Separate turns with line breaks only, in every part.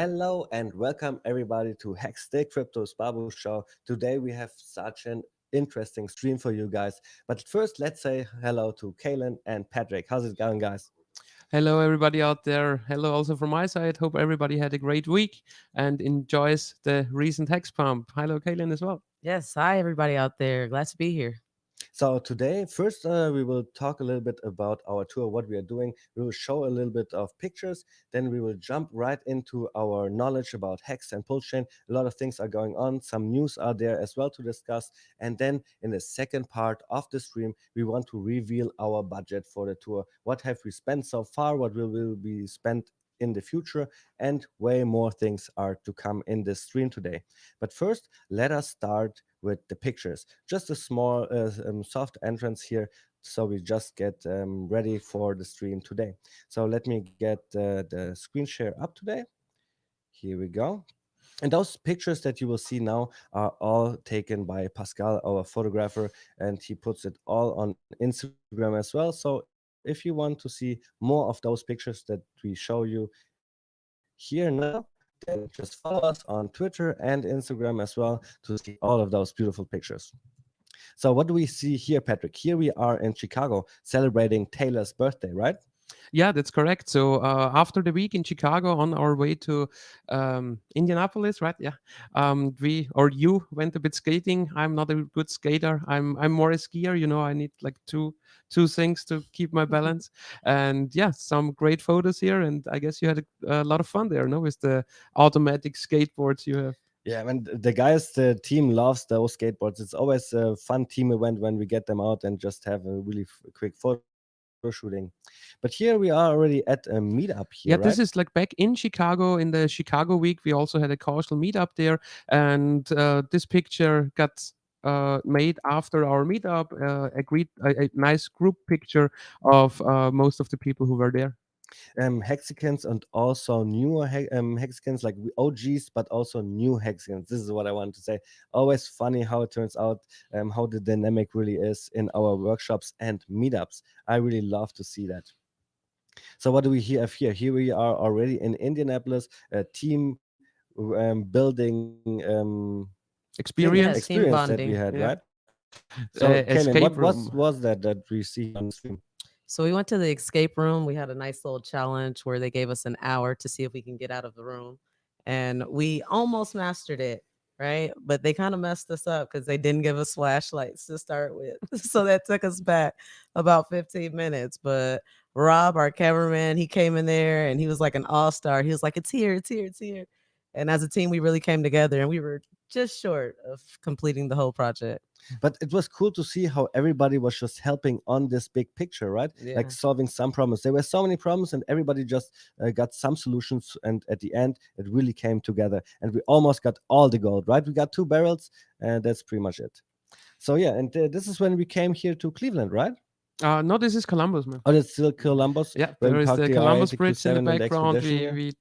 Hello and welcome everybody to HEX Stakes Kryptosparbuch show. Today we have such an interesting stream for you guys. But first, let's say hello to Kaylin and Patrick. How's it going, guys?
Hello, everybody out there. Hello, also from my side. Hope everybody had a great week and enjoys the recent hex pump. Hello, Kaylin, as well.
Yes, hi everybody out there. Glad to be here.
So today, first, we will talk a little bit about our tour, what we are doing. We will show a little bit of pictures. Then we will jump right into our knowledge about Hex and Pulse Chain. A lot of things are going on. Some news are there as well to discuss. And then in the second part of the stream, we want to reveal our budget for the tour. What have we spent so far? What will be spent in the future? And way more things are to come in this stream today. But first, let us start with the pictures. Just a small soft entrance here, so we just get ready for the stream today. So let me get the screen share up today. Here we go. And those pictures that you will see now are all taken by Pascal, our photographer, and he puts it all on Instagram as well. So if you want to see more of those pictures that we show you here now, then just follow us on Twitter and Instagram as well to see all of those beautiful pictures. So what do we see here, Patrick? Here we are in Chicago celebrating Taylor's birthday, right?
Yeah, that's correct. So after the week in Chicago, on our way to Indianapolis, right? Yeah, we or you went a bit skating. I'm not a good skater. I'm more a skier. You know, I need like two things to keep my balance. And yeah, some great photos here. And I guess you had a lot of fun there, no, with the automatic skateboards you have.
Yeah, and the guys, the team loves those skateboards. It's always a fun team event when we get them out and just have a really quick photo shooting. But here we are already at a meetup here, right?
Yeah, this is like back in Chicago in the Chicago week. We also had a casual meetup there, and this picture got made after our meetup. A nice group picture of most of the people who were there.
Hexicans and also newer Hexicans, like OGs, but also new Hexicans. This is what I want to say. Always funny how it turns out, how the dynamic really is in our workshops and meetups. I really love to see that. So what do we have here? Here we are already in Indianapolis, a team building
Experience,
Yeah, team
experience that we
bonding.
had,
yeah,
right? So, Kaylin,
escape
what
room.
was that we see here on the stream?
So we went to the escape room. We had a nice little challenge where they gave us an hour to see if we can get out of the room. And we almost mastered it, right? But they kind of messed us up because they didn't give us flashlights to start with. So that took us back about 15 minutes. But Rob, our cameraman, he came in there and he was like an all-star. He was like, it's here, it's here, it's here. And as a team, we really came together and we were just short of completing the whole project.
But it was cool to see how everybody was just helping on this big picture, right? Like
Yeah.
solving some problems. There were so many problems, and everybody just got some solutions. And at the end, it really came together, and we almost got all the gold, right? We got 2 barrels, and that's pretty much it. So yeah, and this is when we came here to Cleveland, right?
No, this is Columbus, man.
Oh, that's still Columbus,
Yeah,
where we
there is
parked
the
the
Columbus
R8, the
Bridge in the
Q7, and the
background.
Expedition
We
here.
we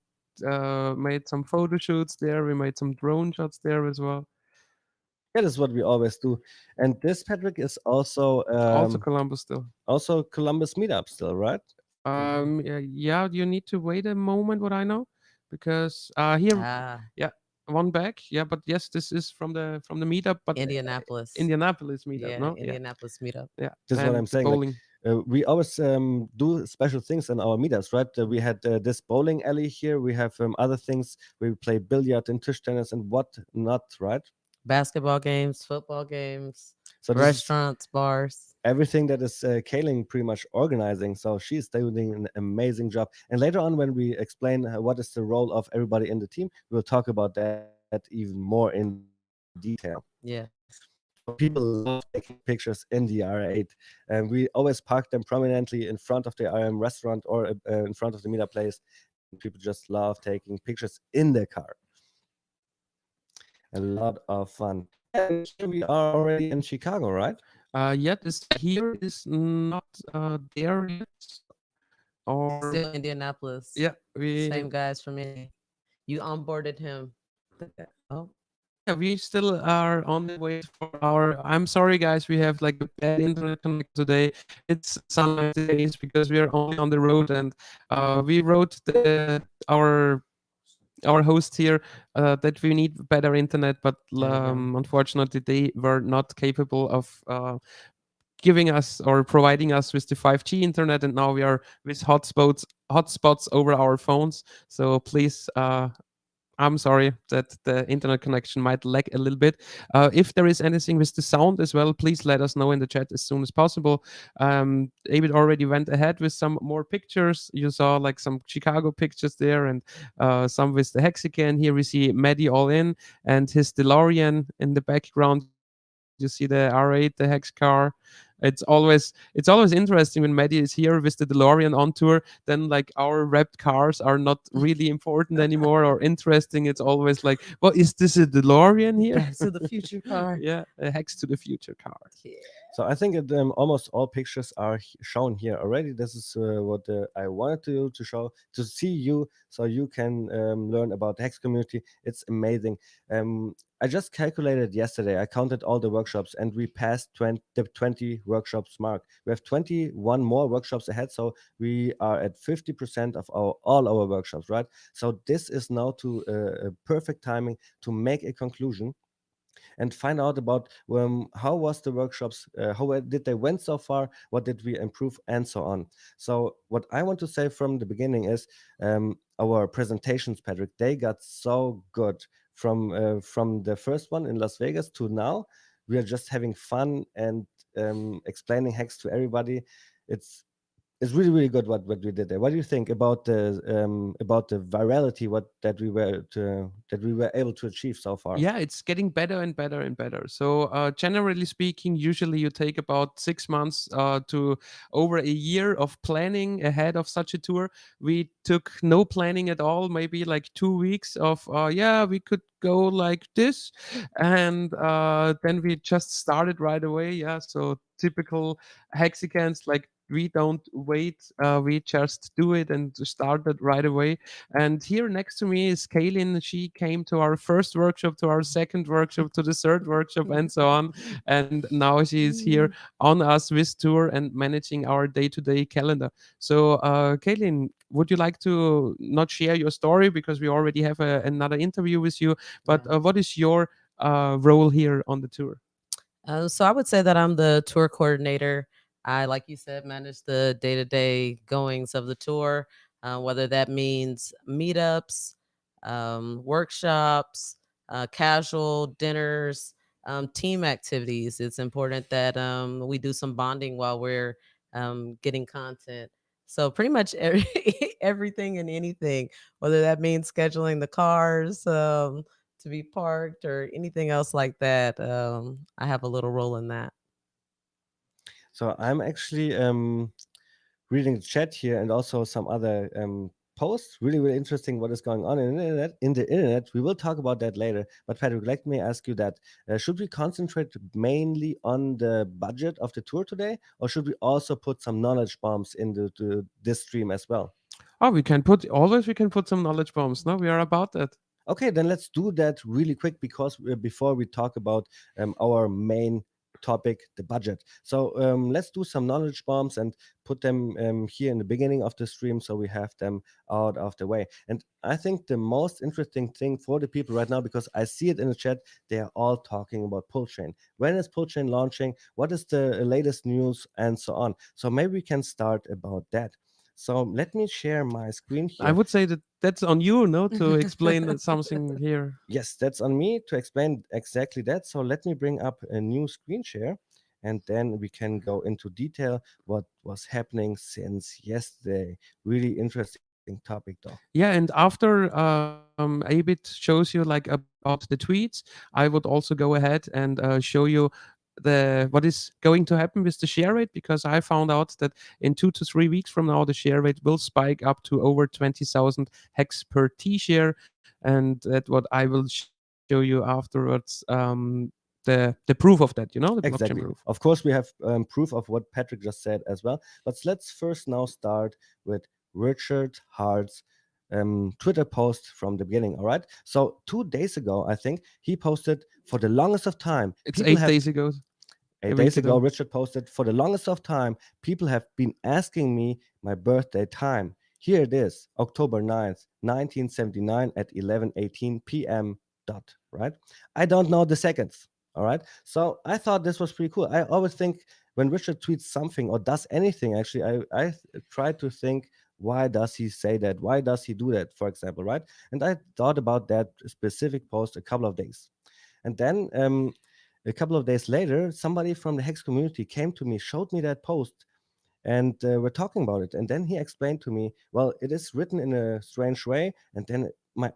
made some photo shoots there. We made some drone shots there as well.
Yeah, that's what we always do. And this, Patrick, is
Also Columbus still.
also Columbus meetup still, right?
Yeah, you need to wait a moment. What I know, because here,
Ah,
yeah, one back. Yeah, but yes, this is from the meetup, but
Indianapolis.
Indianapolis meetup.
Yeah,
No, yeah,
Indianapolis meetup.
yeah,
This is what
and
I'm
the
saying. Like
bowling.
we always do special things in our meetups, right? We had this bowling alley here. We have other things. We play billiard and tisch tennis and what not, right?
Basketball games, football games,
So this is
restaurants, bars.
everything that is Kaylin pretty much organizing. So she's doing an amazing job. And later on, when we explain what is the role of everybody in the team, we'll talk about that even more in detail.
Yes.
So people love taking pictures in the R8, and we always park them prominently in front of the RM restaurant or in front of the meetup place, and people just love taking pictures in their car. A lot of fun. Yeah, and here we are already in Chicago, right?
Yet this here is not there yet, or
Still Indianapolis.
yeah, we
Same guys from Indy. You onboarded him. Oh,
yeah, we still are on the way for our. I'm sorry, guys. We have like a bad internet connection today. It's sunlight days because we are only on the road, and we wrote our our host here that we need better internet, but
Mm-hmm.
unfortunately they were not capable of giving us or providing us with the 5G internet, and now we are with hotspots over our phones. So please, I'm sorry that the internet connection might lag a little bit. If there is anything with the sound as well, please let us know in the chat as soon as possible. David already went ahead with some more pictures. You saw like some Chicago pictures there, and some with the Hexican. Here we see Maddie all in and his DeLorean in the background. You see the R8, the Hex car. It's always interesting when Maddie is here with the DeLorean on tour. Then like our wrapped cars are not really important anymore or interesting. It's always like, well, is this a DeLorean here?
Back to the Future car.
Yeah, a Hex to the Future car.
Yeah.
So I think that, almost all pictures are shown here already. This is what I wanted to show to see you, so you can learn about the Hex community. It's amazing. I just calculated yesterday. I counted all the workshops, and we passed the 20 workshops mark. We have 21 more workshops ahead, so we are at 50% of all our workshops. Right. So this is now to a perfect timing to make a conclusion and find out about how was the workshops, did they went so far, what did we improve, and so on. So what I want to say from the beginning is, our presentations, Patrick, they got so good from the first one in Las Vegas to now. We are just having fun and explaining Hex to everybody. It's really really good what we did there. What do you think about the virality what that we were able to achieve so far?
Yeah, it's getting better and better and better. So, generally speaking, usually you take about 6 months to over a year of planning ahead of such a tour. We took no planning at all, maybe like 2 weeks of, yeah, we could go like this. And then we just started right away. Yeah, so typical Hexicans, like we don't wait, we just do it and start it right away. And here next to me is Kaylin. She came to our first workshop, to our second workshop, to the third workshop, and so on. And now she is here on us with tour and managing our day-to-day calendar. So, Kaylin, would you like to not share your story because we already have another interview with you? But
Yeah.
what is your role here on the tour?
So I would say that I'm the tour coordinator. I, like you said, manage the day-to-day goings of the tour, whether that means meetups, workshops, casual dinners, team activities. It's important that we do some bonding while we're getting content. So pretty much everything and anything, whether that means scheduling the cars, to be parked or anything else like that. I have a little role in that.
So I'm actually reading the chat here and also some other posts. Really, really interesting what is going on in the internet. We will talk about that later. But Patrick, let me ask you that: should we concentrate mainly on the budget of the tour today, or should we also put some knowledge bombs into this stream as well?
Oh, we can put some knowledge bombs. No, we are about that.
Okay, then let's do that really quick because before we talk about our main topic, the budget. So let's do some knowledge bombs and put them here in the beginning of the stream so we have them out of the way. And I think the most interesting thing for the people right now, because I see it in the chat, they are all talking about Pullchain. When is Pullchain launching? What is the latest news and so on? So maybe we can start about that. So let me share my screen
I
here.
would say that that's on you, no, to explain something here.
Yes, that's on me to explain exactly that. So let me bring up a new screen share and then we can go into detail what was happening since yesterday. Really interesting topic though.
Yeah, and after Abit shows you like about the tweets, I would also go ahead and show you the what is going to happen with the share rate, because I found out that in 2 to 3 weeks from now the share rate will spike up to over 20,000 hex per T share, and that what I will show you afterwards. The proof of that, the blockchain proof.
Exactly. Of course, we have proof of what Patrick just said as well. But let's first now start with Richard Hart's Twitter post from the beginning. All right. So 2 days ago, I think he posted for the longest of time.
It's 8 days ago.
8 days ago, Richard posted, for the longest of time, people have been asking me my birthday time. Here it is, October 9th, 1979 at 11:18 p.m. dot, right? I don't know the seconds, all right? So I thought this was pretty cool. I always think when Richard tweets something or does anything, actually, I try to think, why does he say that? Why does he do that, for example, right? And I thought about that specific post a couple of days. And then a couple of days later, somebody from the Hex community came to me, showed me that post, and we're talking about it. And then he explained to me, well, it is written in a strange way. And then my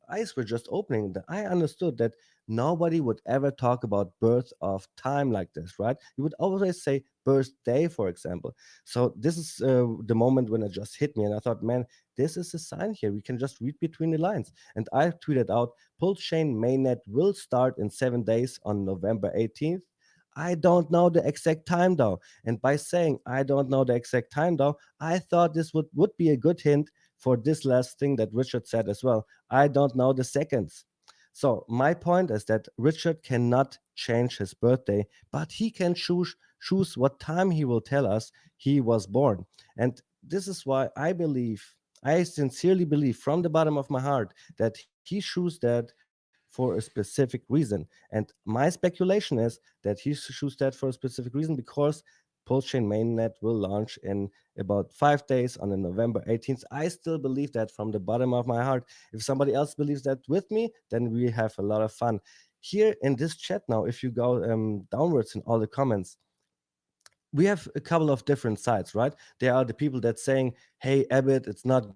eyes were just opening. That I understood that nobody would ever talk about birth of time like this, right? You would always say birthday, for example. So this is the moment when it just hit me, and I thought, man, this is a sign here. We can just read between the lines. And I tweeted out, Pulse Chain mainnet will start in 7 days on November 18th. I don't know the exact time though. And by saying I don't know the exact time though, I thought this would be a good hint for this last thing that Richard said as well. I don't know the seconds. So my point is that Richard cannot change his birthday, but he can choose what time he will tell us he was born. And this is why I sincerely believe from the bottom of my heart that he chose that for a specific reason. And my speculation is that he chose that for a specific reason because Pulsechain mainnet will launch in about 5 days on the November 18th. I still believe that from the bottom of my heart. If somebody else believes that with me, then we have a lot of fun. Here in this chat now, if you go downwards in all the comments, we have a couple of different sides, right? There are the people that saying, hey, Abbott, it's not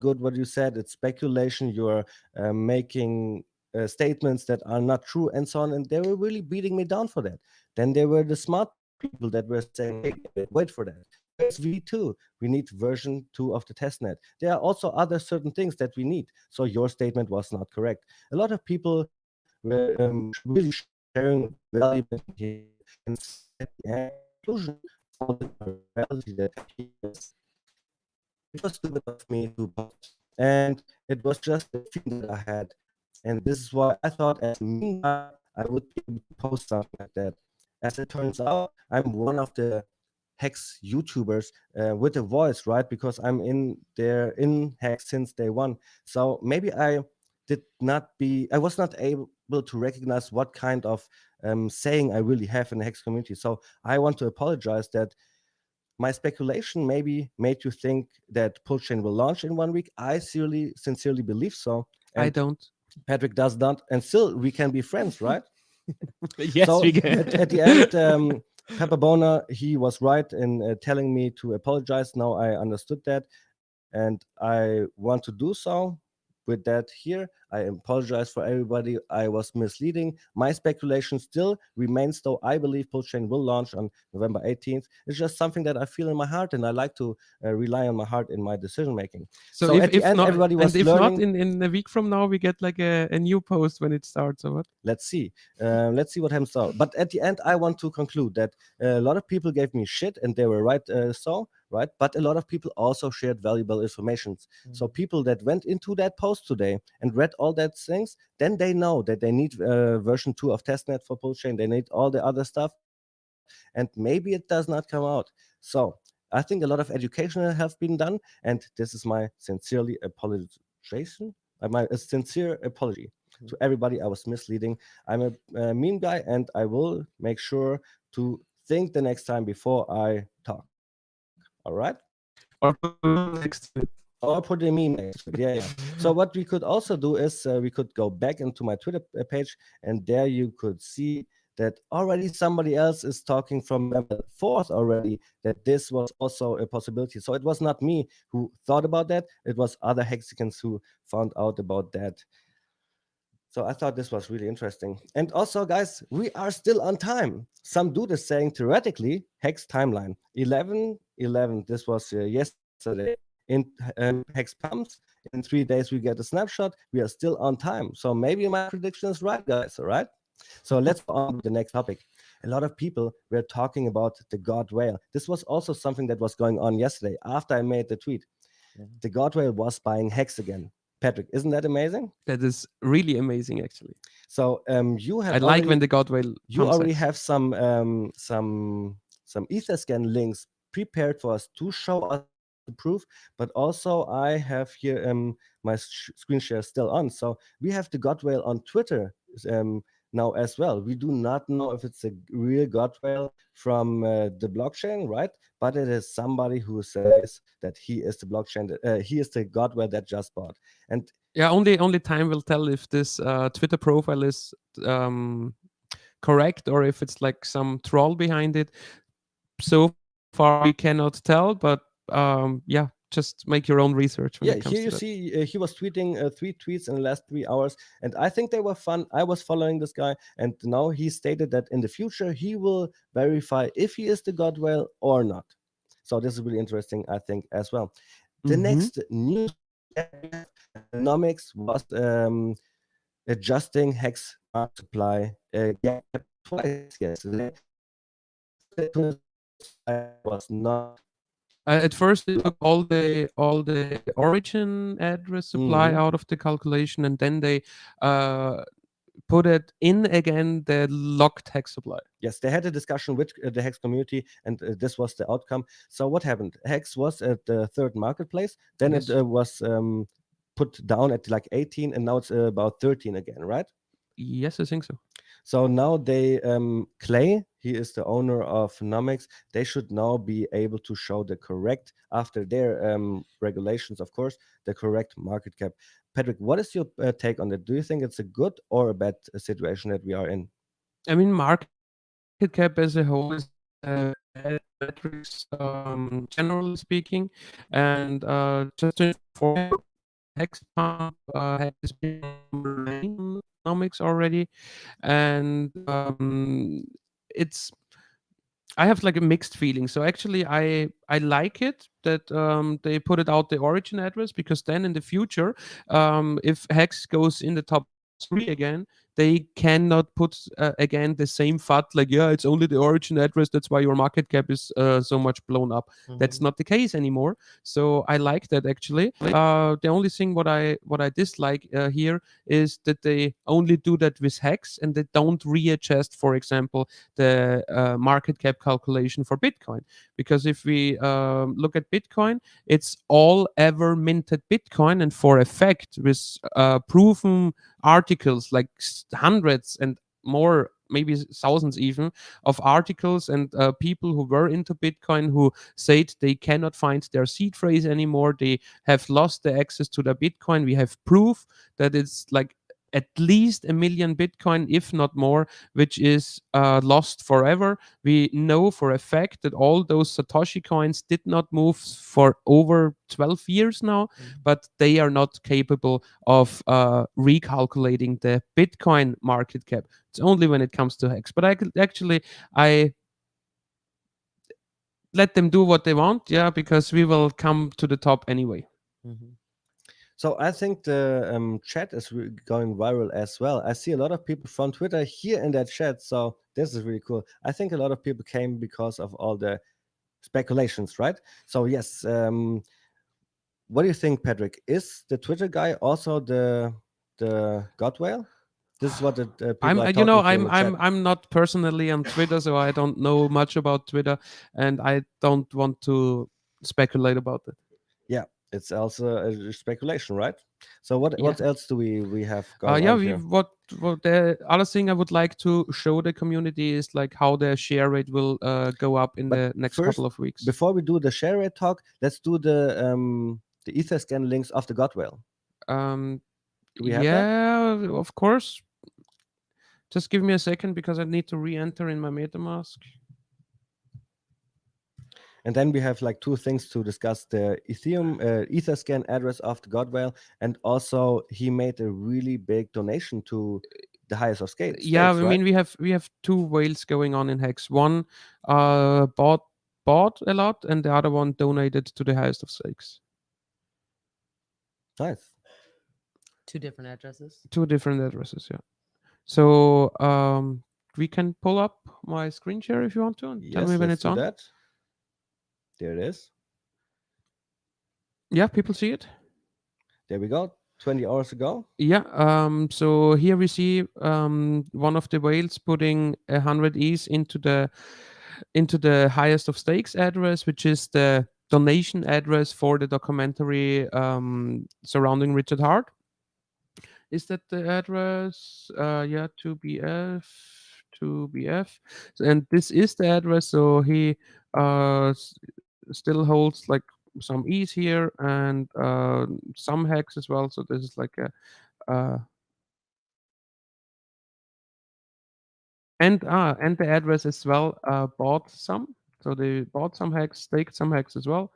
good what you said. It's speculation. You're making statements that are not true and so on. And they were really beating me down for that. Then there were the smart people that were saying, hey, Abbott, wait for that. Where's V2? We need version 2 of the testnet. There are also other certain things that we need. So your statement was not correct. A lot of people were really sharing valuable information here. And so at the end, the conclusion of all the reality that here is, it was stupid of me to post. And it was just a feeling that I had. And this is why I thought, as a mean guy, I would be able to post something like that. As it turns out, I'm one of the Hex YouTubers with a voice, right? Because I'm in there in Hex since day one. So maybe I was not able to recognize what kind of saying I really have in the Hex community. So I want to apologize that my speculation maybe made you think that Pulsechain will launch in 1 week. I sincerely believe so.
I
And
don't.
Patrick does not. And still, we can be friends, right?
Yes,
So
we can.
at the end, Pepper Boner, he was right in telling me to apologize. Now I understood that, and I want to do so. With that here, I apologize for everybody. I was misleading. My speculation still remains, though. I believe Pulsechain will launch on November 18th. It's just something that I feel in my heart, and I like to rely on my heart in my decision making.
So
At the end,
not,
everybody was
and if
learning.
not in a week from now, we get like a new post when it starts or what?
Let's see. Let's see what happens out. But at the end, I want to conclude that a lot of people gave me shit, and they were right. Right. But a lot of people also shared valuable information. So people that went into that post today and read all that things, then they know that they need version 2 of testnet for Pulsechain. They need all the other stuff, and maybe it does not come out. So I think a lot of education have been done, and this is my sincerely apologization. My sincere apology to everybody. I was misleading. I'm a mean guy, and I will make sure to think the next time before I talk. All right?
Or put a meme next to it.
Or put a meme next to it. Yeah. So what we could also do is we could go back into my Twitter page, and there you could see that already somebody else is talking from November 4th already, that this was also a possibility. So it was not me who thought about that. It was other Hexicans who found out about that. So I thought this was really interesting. And also, guys, we are still on time. Some dude is saying theoretically, Hex timeline 11/11. This was yesterday. In Hex pumps, in 3 days we get a snapshot. We are still on time. So maybe my prediction is right, guys. All right. So let's go on with the next topic. A lot of people were talking about the God Whale. This was also something that was going on yesterday after I made the tweet. The God Whale was buying Hex again. Patrick, isn't that amazing?
That is really amazing, actually.
So you have
I like when the God Whale.
You already have some Etherscan links prepared for us to show us the the proof. But also I have here my screen share still on. So we have the God whale on Twitter now as well. We do not know if it's a real God whale from the blockchain, right? But it is somebody who says that he is the blockchain, he is the God whale that just bought. And
yeah, only time will tell if this Twitter profile is correct or if it's like some troll behind it. So far, we cannot tell, but yeah, just make your own research when
yeah,
it comes
here
to
you
that.
see he was tweeting 3 tweets in the last 3 hours, and I think they were fun. I was following this guy, and now he stated that in the future he will verify if he is the God whale or not. So this is really interesting, I think, as well. The next news that we have, Nomics was adjusting Hex mark supply gap twice yesterday. First, the 200 supply was not.
At first, they took all the origin address supply
Mhm.
out of the calculation, and then they uh, put it in again the locked hex supply.
Yes, they had a discussion with the Hex community, and this was the outcome. So what happened? Hex was at the third marketplace. Then
Yes.
it was put down at like 18, and now it's about 13 again, right?
Yes, I think so.
So now they Clay, he is the owner of Nomics. They should now be able to show the correct, after their regulations, of course, the correct market cap. Patrick, what is your take on that? Do you think it's a good or a bad situation that we are in?
I mean, market cap as a whole is bad metrics, generally speaking. And just to inform you, Hex Pump has been number 9 on economics already, and it's I have like a mixed feeling. So actually, I like it that they put it out the origin address, because then in the future, if Hex goes in the top 3 again, they cannot put again the same FUD like, yeah, it's only the origin address, that's why your market cap is so much blown up. That's not the case anymore. So I like that actually. The only thing what I dislike here is that they only do that with Hex, and they don't readjust, for example, the market cap calculation for Bitcoin. Because if we look at Bitcoin, it's all ever minted Bitcoin, and for a fact, with proven articles, like hundreds and more, maybe thousands even, of articles, and people who were into Bitcoin who said they cannot find their seed phrase anymore. They have lost the access to their Bitcoin. We have proof that it's like at least 1 million Bitcoin, if not more, which is lost forever. We know for a fact that all those Satoshi coins did not move for over 12 years now, but they are not capable of recalculating the Bitcoin market cap. It's only when it comes to Hex. But I let them do what they want, yeah, because we will come to the top anyway.
So I think the chat is going viral as well. I see a lot of people from Twitter here in that chat, so this is really cool. I think a lot of people came because of all the speculations, right? So yes, what do you think, Patrick? Is the Twitter guy also the God whale? This is what the people
I'm
are
you know
talking to in
I'm
the chat.
I'm I'm not personally on Twitter, so I don't know much about Twitter, and I don't want to speculate about it.
Yeah, it's also a speculation, right? So
Yeah.
what else do we have going
Yeah,
on
we
here?
what the other thing I would like to show the community is like how their share rate will go up in
But
the next
first,
couple of weeks.
before we do the share rate talk, let's do the Etherscan links of the God whale.
Um,
Do we have that?
yeah, of course. Just give me a second because I need to re-enter in my MetaMask.
And then we have like two things to discuss: the Ethereum Etherscan address of the God whale, and also he made a really big donation to the highest of
Yeah,
stakes,
I
right?
mean we have two whales going on in Hex. One bought a lot, and the other one donated to the highest of stakes.
Nice.
2 different addresses.
Two different addresses, yeah. So we can pull up my screen share if you want to, and tell
Yes,
me when
let's
it's
do
on.
that. There it is.
Yeah, people see it.
There we go. 20 hours ago.
Yeah. So here we see one of the whales putting 100 ETH into the highest of stakes address, which is the donation address for the documentary surrounding Richard Hart. Is that the address? Yeah, 2BF. And this is the address. So he still holds like some E's here and some hex as well. So this is like a and the address as well bought some. So they bought some hex, staked some hex as well.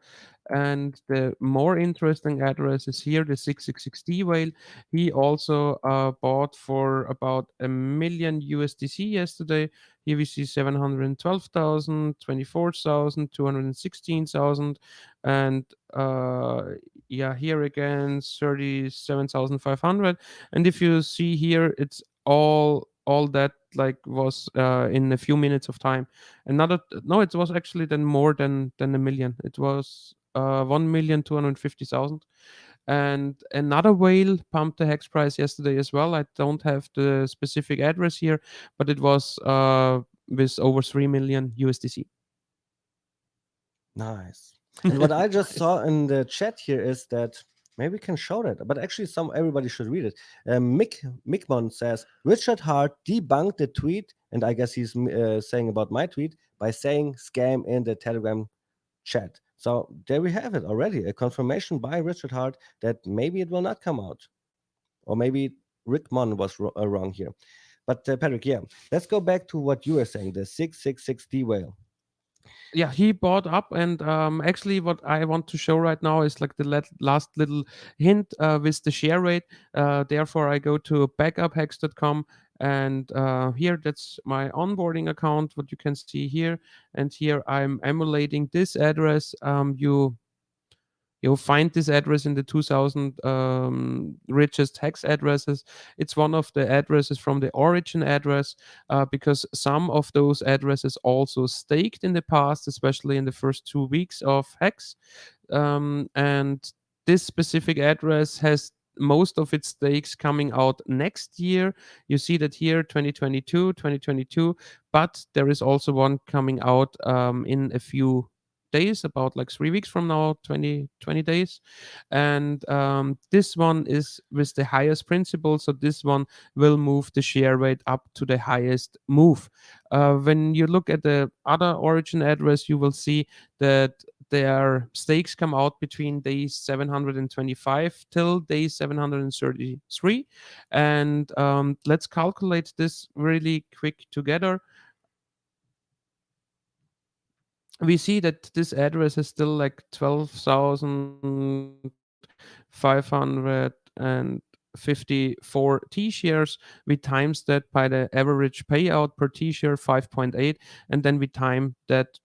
And the more interesting address is here, the 666D whale. He also bought for about a million USDC yesterday. Here we see 712,000, 24,000, 216,000, and yeah, here again 37,500. And if you see here, it's all that like was in a few minutes of time. Another no, it was actually then more than a million. It was 1,250,000. And another whale pumped the hex price yesterday as well. I don't have the specific address here, but it was with over 3 million USDC.
Nice. And what I just
Nice.
saw in the chat here is that maybe we can show that, but actually, everybody should read it. Mickmon says Richard Hart debunked the tweet, and I guess he's saying about my tweet by saying scam in the Telegram chat. So there we have it already, a confirmation by Richard Hart that maybe it will not come out, or maybe Rick Mon was wrong here. But Patrick, yeah, let's go back to what you were saying, the 666D whale.
Yeah, he bought up, and actually what I want to show right now is like the last little hint with the share rate. Therefore I go to backuphex.com, and here that's my onboarding account, what you can see here. And here I'm emulating this address. You'll find this address in the 2000 richest hex addresses. It's one of the addresses from the origin address, because some of those addresses also staked in the past, especially in the first 2 weeks of hex. And this specific address has most of its stakes coming out next year. You see that here, 2022, but there is also one coming out in a few days, about like 3 weeks from now, 20 days. And this one is with the highest principal, so this one will move the share rate up to the highest move. When you look at the other origin address, you will see that their stakes come out between days 725 till day 733. And let's calculate this really quick together. We see that this address is still like 12,554 T shares. We times that by the average payout per T share 5.8, and then we time that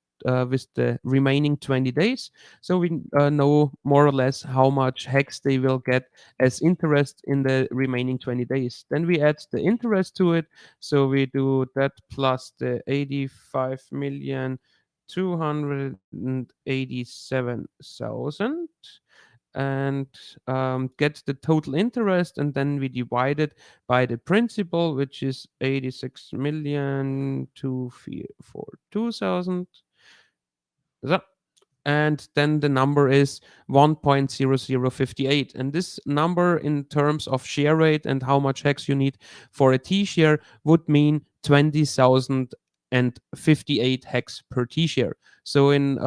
with the remaining 20 days. So we know more or less how much hex they will get as interest in the remaining 20 days. Then we add the interest to it. So we do that plus the 85,287,000, and get the total interest, and then we divide it by the principal, which is 86,242,000. So, and then the number is 1.0058. And this number, in terms of share rate and how much hex you need for a T share, would mean 20,058 hex per T share. So in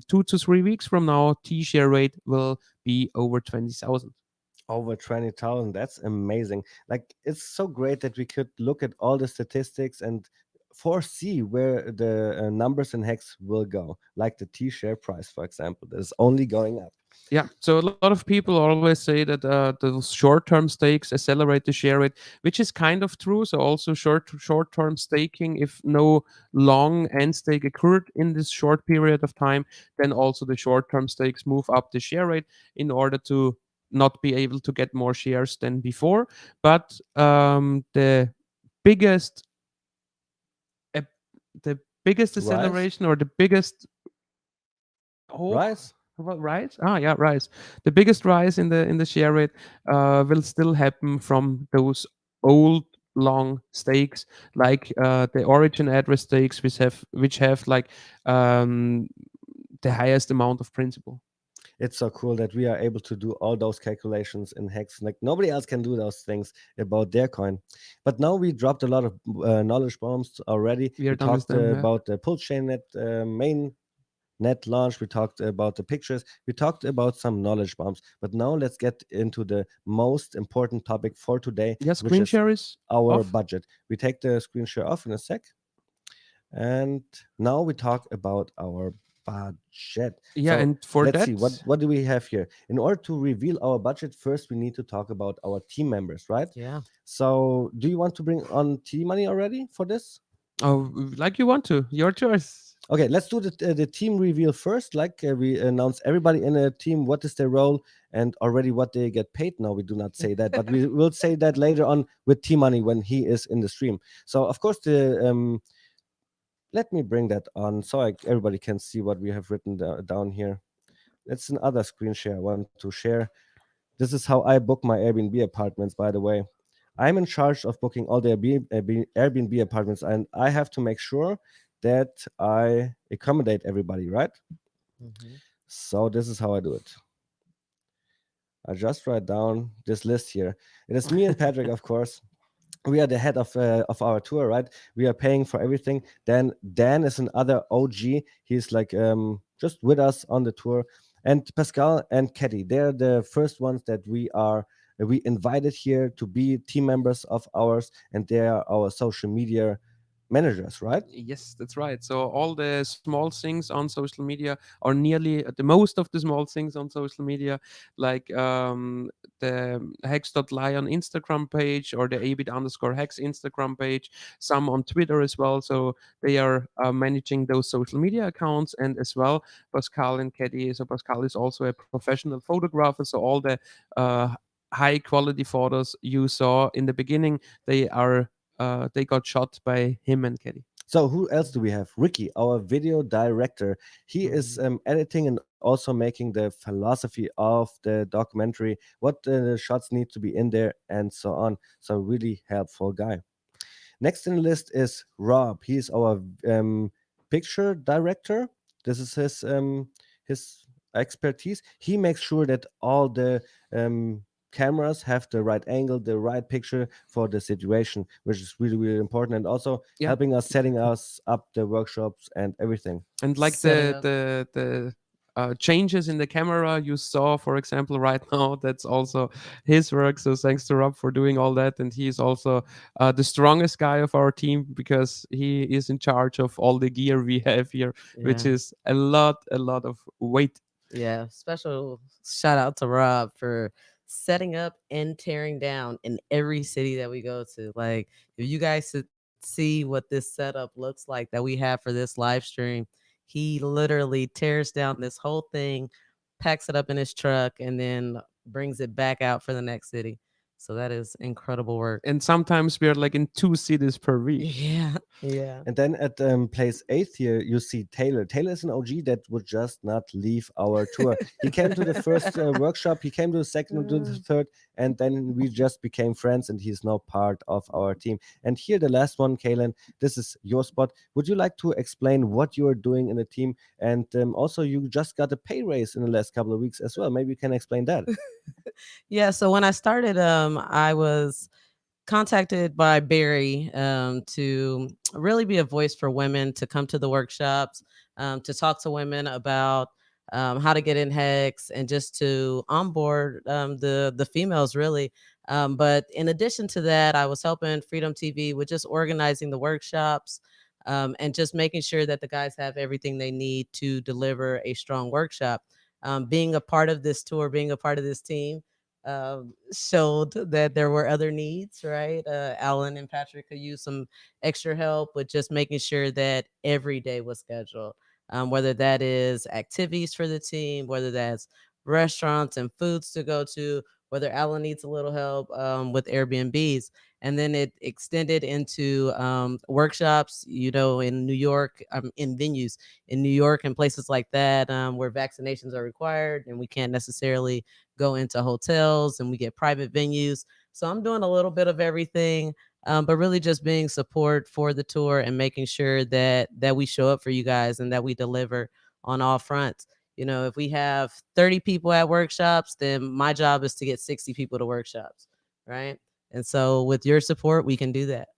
2 to 3 weeks from now, T share rate will be over 20,000.
Over 20,000. That's amazing. Like, it's so great that we could look at all the statistics and foresee where the numbers in hex will go, like the T share price, for example, that is only going up.
Yeah, so a lot of people always say that the short-term stakes accelerate the share rate, which is kind of true. So also short-term staking, if no long end stake occurred in this short period of time, then also the short-term stakes move up the share rate in order to not be able to get more shares than before. But the biggest uh, the biggest
Rise,
acceleration, or the biggest oh,
rise.
what rise? Ah, yeah, rise. The biggest rise in the share rate will still happen from those old long stakes, like the origin address stakes, which have like um, the highest amount of principal.
It's so cool that we are able to do all those calculations in Hex. Like nobody else can do those things about their coin. But now we dropped a lot of knowledge bombs already.
We are
We
done with
talked
them. Yeah.
about the pull chain net main net launch. We talked about the pictures. We talked about some knowledge bombs. But now let's get into the most important topic for today,
Yeah,
which
screen
is
share is
our
off.
budget. We take the screen share off in a sec. And now we talk about our budget.
Yeah,
So
and for
let's see
that,
what do we have here. In order to reveal our budget, first we need to talk about our team members, right?
Yeah.
So do you want to bring on T money already for this?
oh, like you want to, your choice.
Okay, let's do the team reveal first. Like we announce everybody in a team what is their role and already what they get paid. Now we do not say that, but we will say that later on with T money when he is in the stream. So of course the let me bring that on so everybody can see what we have written down here. It's another screen share I want to share. This is how I book my Airbnb apartments, by the way. I'm in charge of booking all the Airbnb apartments, and I have to make sure that I accommodate everybody, right?
Hmm.
So this is how I do it. I just write down this list here. It is me and Patrick, of course. We are the head of our tour, right? We are paying for everything. Then Dan is another OG. He's like just with us on the tour. And Pascal and Ketty, they're the first ones we invited here to be team members of ours, and they are our social media managers, right?
Yes, that's right. So all the small things on social media, or nearly the most of the small things on social media, like the hex.ly on Instagram page or the abit_hex Instagram page, some on Twitter as well. So they are managing those social media accounts, and as well Pascal and Katie. So Pascal is also a professional photographer. So all the uh, high quality photos you saw in the beginning, they got shot by him and Katie.
So who else do we have? Ricky, our video director. He is
Hmm.
editing and also making the philosophy of the documentary, what the shots need to be in there, and so on. So really helpful guy. Next in the list is Rob. He is our picture director. This is his expertise. He makes sure that all the cameras have the right angle, the right picture for the situation, which is really really important, and also
Yeah,
helping us setting us up the workshops and everything.
and like
Setting up.
the changes in the camera you saw, for example, right now, that's also his work. So thanks to Rob for doing all that, and he is also the strongest guy of our team because he is in charge of all the gear we have here, which
Yeah.
is a lot of weight.
Yeah. Special shout out to Rob for setting up and tearing down in every city that we go to. Like, if you guys could see what this setup looks like that we have for this live stream, he literally tears down this whole thing, packs it up in his truck, and then brings it back out for the next city. So that is incredible work.
And sometimes we are like in 2 cities per week.
Yeah. Yeah.
And then at place 8th here, you see Taylor. Taylor is an OG that would just not leave our tour. He came to the first workshop, he came to the second, and to the third, and then we just became friends, and he's now part of our team. And here, the last one, Kaylin, this is your spot. Would you like to explain what you are doing in the team? And also, you just got a pay raise in the last couple of weeks as well. Maybe you can explain that.
Yeah. So when I started, I was contacted by Barry to really be a voice for women to come to the workshops, to talk to women about how to get in Hex and just to onboard the females really. But in addition to that, I was helping Freedom TV with just organizing the workshops. And just making sure that the guys have everything they need to deliver a strong workshop. Being a part of this tour, being a part of this team, showed that there were other needs, right? Alan and Patrick could use some extra help with just making sure that every day was scheduled, whether that is activities for the team, whether that's restaurants and foods to go to, whether Alan needs a little help with Airbnbs. And then it extended into workshops, in New York, in venues in New York and places like that, where vaccinations are required and we can't necessarily go into hotels and we get private venues. So I'm doing a little bit of everything, but really just being support for the tour and making sure that we show up for you guys and that we deliver on all fronts. If we have 30 people at workshops, then my job is to get 60 people to workshops, right? And so with your support, we can do that.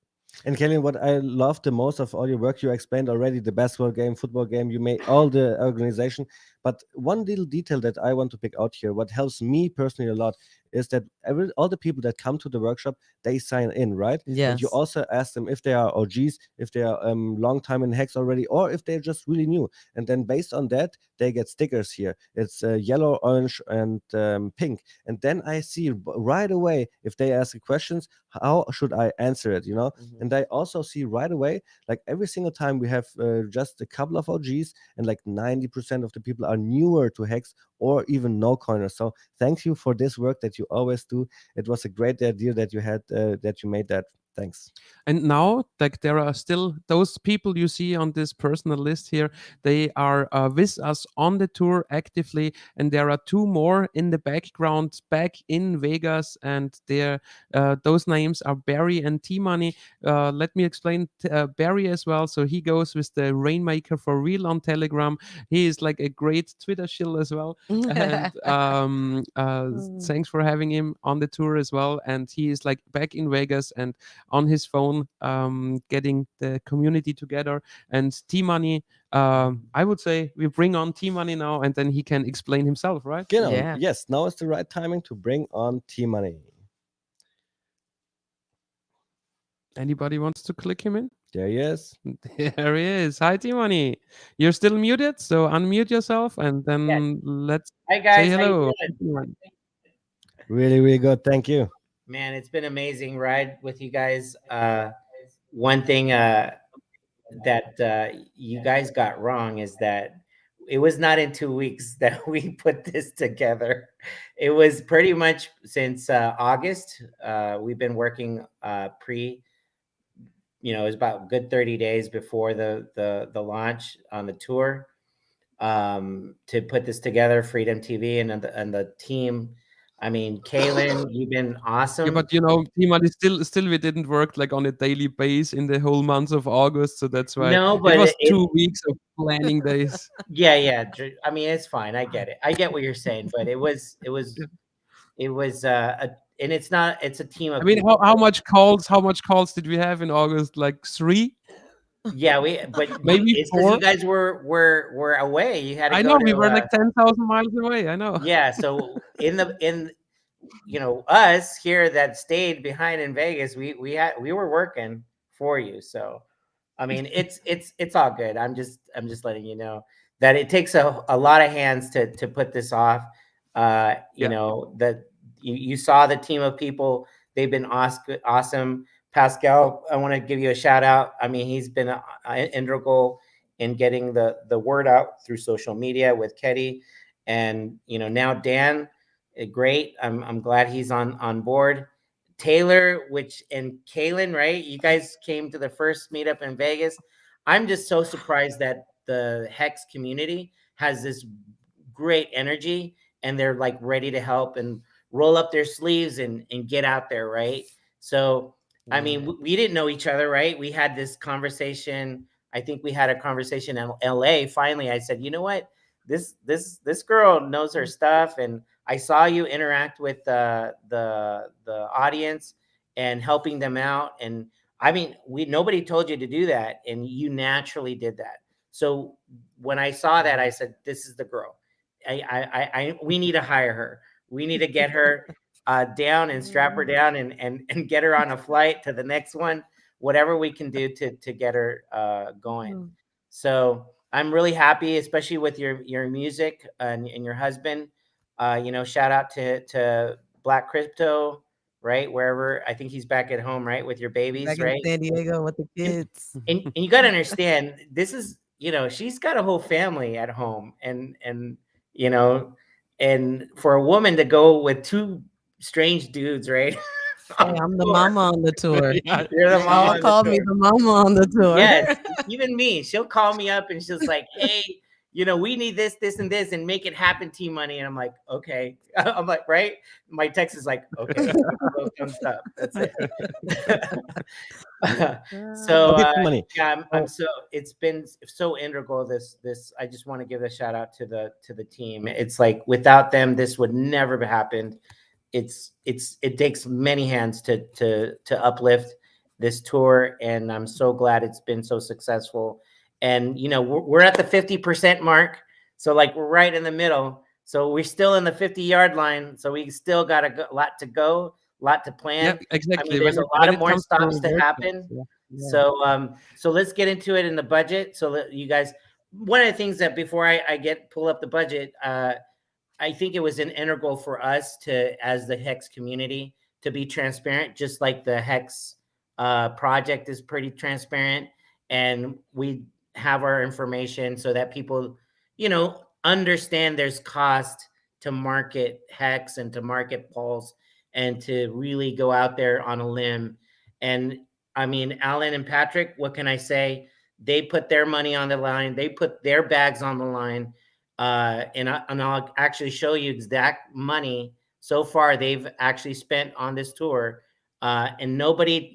And Kelly, what I love the most of all your work, you explained already the basketball game, football game, you made all the organization. But one little detail that I want to pick out here, what helps me personally a lot, is that all the people that come to the workshop, they sign in, right? And you
Yes.
also ask them if they are OGs, if they are long time in Hex already, or if they're just really new. And then based on that, they get stickers here. It's yellow, orange, and pink. And then I see right away if they ask questions, how should I answer it? And I also see right away, like every single time we have just a couple of OGs, and like 90% of the people are newer to Hex or even no coiners. So thank you for this work that you always do. It was a great idea that you had, that you made that. Thanks.
And now, like, there are still those people you see on this personal list here. They are with us on the tour actively, and there are two more in the background back in Vegas, and those names are Barry and T Money. Let me explain Barry as well. So he goes with the Rainmaker for Real on Telegram. He is like a great Twitter shill as well, and thanks for having him on the tour as well. And he is like back in Vegas and on his phone, getting the community together. And T Money, I would say we bring on T Money now, and then he can explain himself, right?
Genau.
Yeah.
Yes, now is the right timing to bring on T Money.
Anybody wants to click him in?
There he is.
There he is. Hi, T Money. You're still muted, so unmute yourself, and
Yeah.
then let's
Hi
say
guys, how you
hello.
doing?
Really, really good. Thank you.
Man, it's been an amazing ride with you guys. One thing that you guys got wrong is that it was not in 2 weeks that we put this together. It was pretty much since August. We've been working it was about a good 30 days before the launch on the tour, to put this together. Freedom TV and the team. I mean, Kaylin, you've been
Yeah,
awesome.
but T Money still we didn't work like on a daily base in the whole month of August, so that's why
No,
it
but
was 2 weeks of planning days.
yeah. I mean, it's fine. I get it. I get what you're saying, but and it's a team
I
of
mean,
people.
how much calls did we have in August? Like 3,
Yeah,
maybe
it's because you
4.
guys were away. You had to
I
go
know we were
to
like 10,000 miles away. I know.
yeah. So in us here that stayed behind in Vegas, we were working for you. So I mean, it's all good. I'm just letting you know that it takes a lot of hands to put this off.
Yeah.
That you saw the team of people. They've been awesome. Pascal, I want to give you a shout out. I mean, he's been integral in getting the word out through social media with Ketty, and now Dan, great. I'm glad he's on board. Taylor, and Kaylin, right? You guys came to the first meetup in Vegas. I'm just so surprised that the Hex community has this great energy and they're like ready to help and roll up their sleeves and get out there, right? So, I mean, we didn't know each other, right? We had this conversation. I think we had a conversation in LA. Finally, I said, you know what? This girl knows her stuff, and I saw you interact with the audience and helping them out. And I mean, nobody told you to do that, and you naturally did that. So when I saw that, I said, "This is the girl. We need to hire her. We need to get her down and strap her down and get her on a flight to the next one. Whatever we can do to get her going." So I'm really happy, especially with your music and your husband. Shout out to Black Crypto, right? Wherever, I think he's back at home, right, with your
Back
babies,
in
right?
San Diego with the
And,
kids.
and you got to understand, this is, she's got a whole family at home, you know, and for a woman to go with two strange dudes, right?
Hey, I'm the mama on the tour.
Yeah.
You're the
They
mama
all
on the
call me
tour.
the mama on the tour.
Yes, even me. She'll call me up and she's like, "Hey, we need this, and this, and make it happen, T Money." And I'm like, "Okay." I'm like, right? My text is like, "Okay, those thumbs up." That's it. So
I'll give you money.
yeah, I'm
Oh,
so it's been so integral. This I just want to give a shout out to the team. It's like without them, this would never have happened. It takes many hands to uplift this tour, and I'm so glad it's been so successful. And we're at the 50% mark, so like we're right in the middle. So we're still in the 50-yard line. So we still got a lot to go, lot to
Yeah,
plan. I mean,
exactly.
there's a lot
When
of
it
more
comes to
stops to
workshops,
happen.
yeah.
yeah.
So let's get into it in the budget. So that you guys, one of the things that before I pull up the budget, I think it was an integral for us as the Hex community, to be transparent, just like the Hex project is pretty transparent, and we have our information so that people, understand there's cost to market Hex and to market Pulse and to really go out there on a limb. And I mean, Alan and Patrick, what can I say? They put their money on the line. They put their bags on the line, and I'll actually show you exact money so far they've actually spent on this tour. And nobody,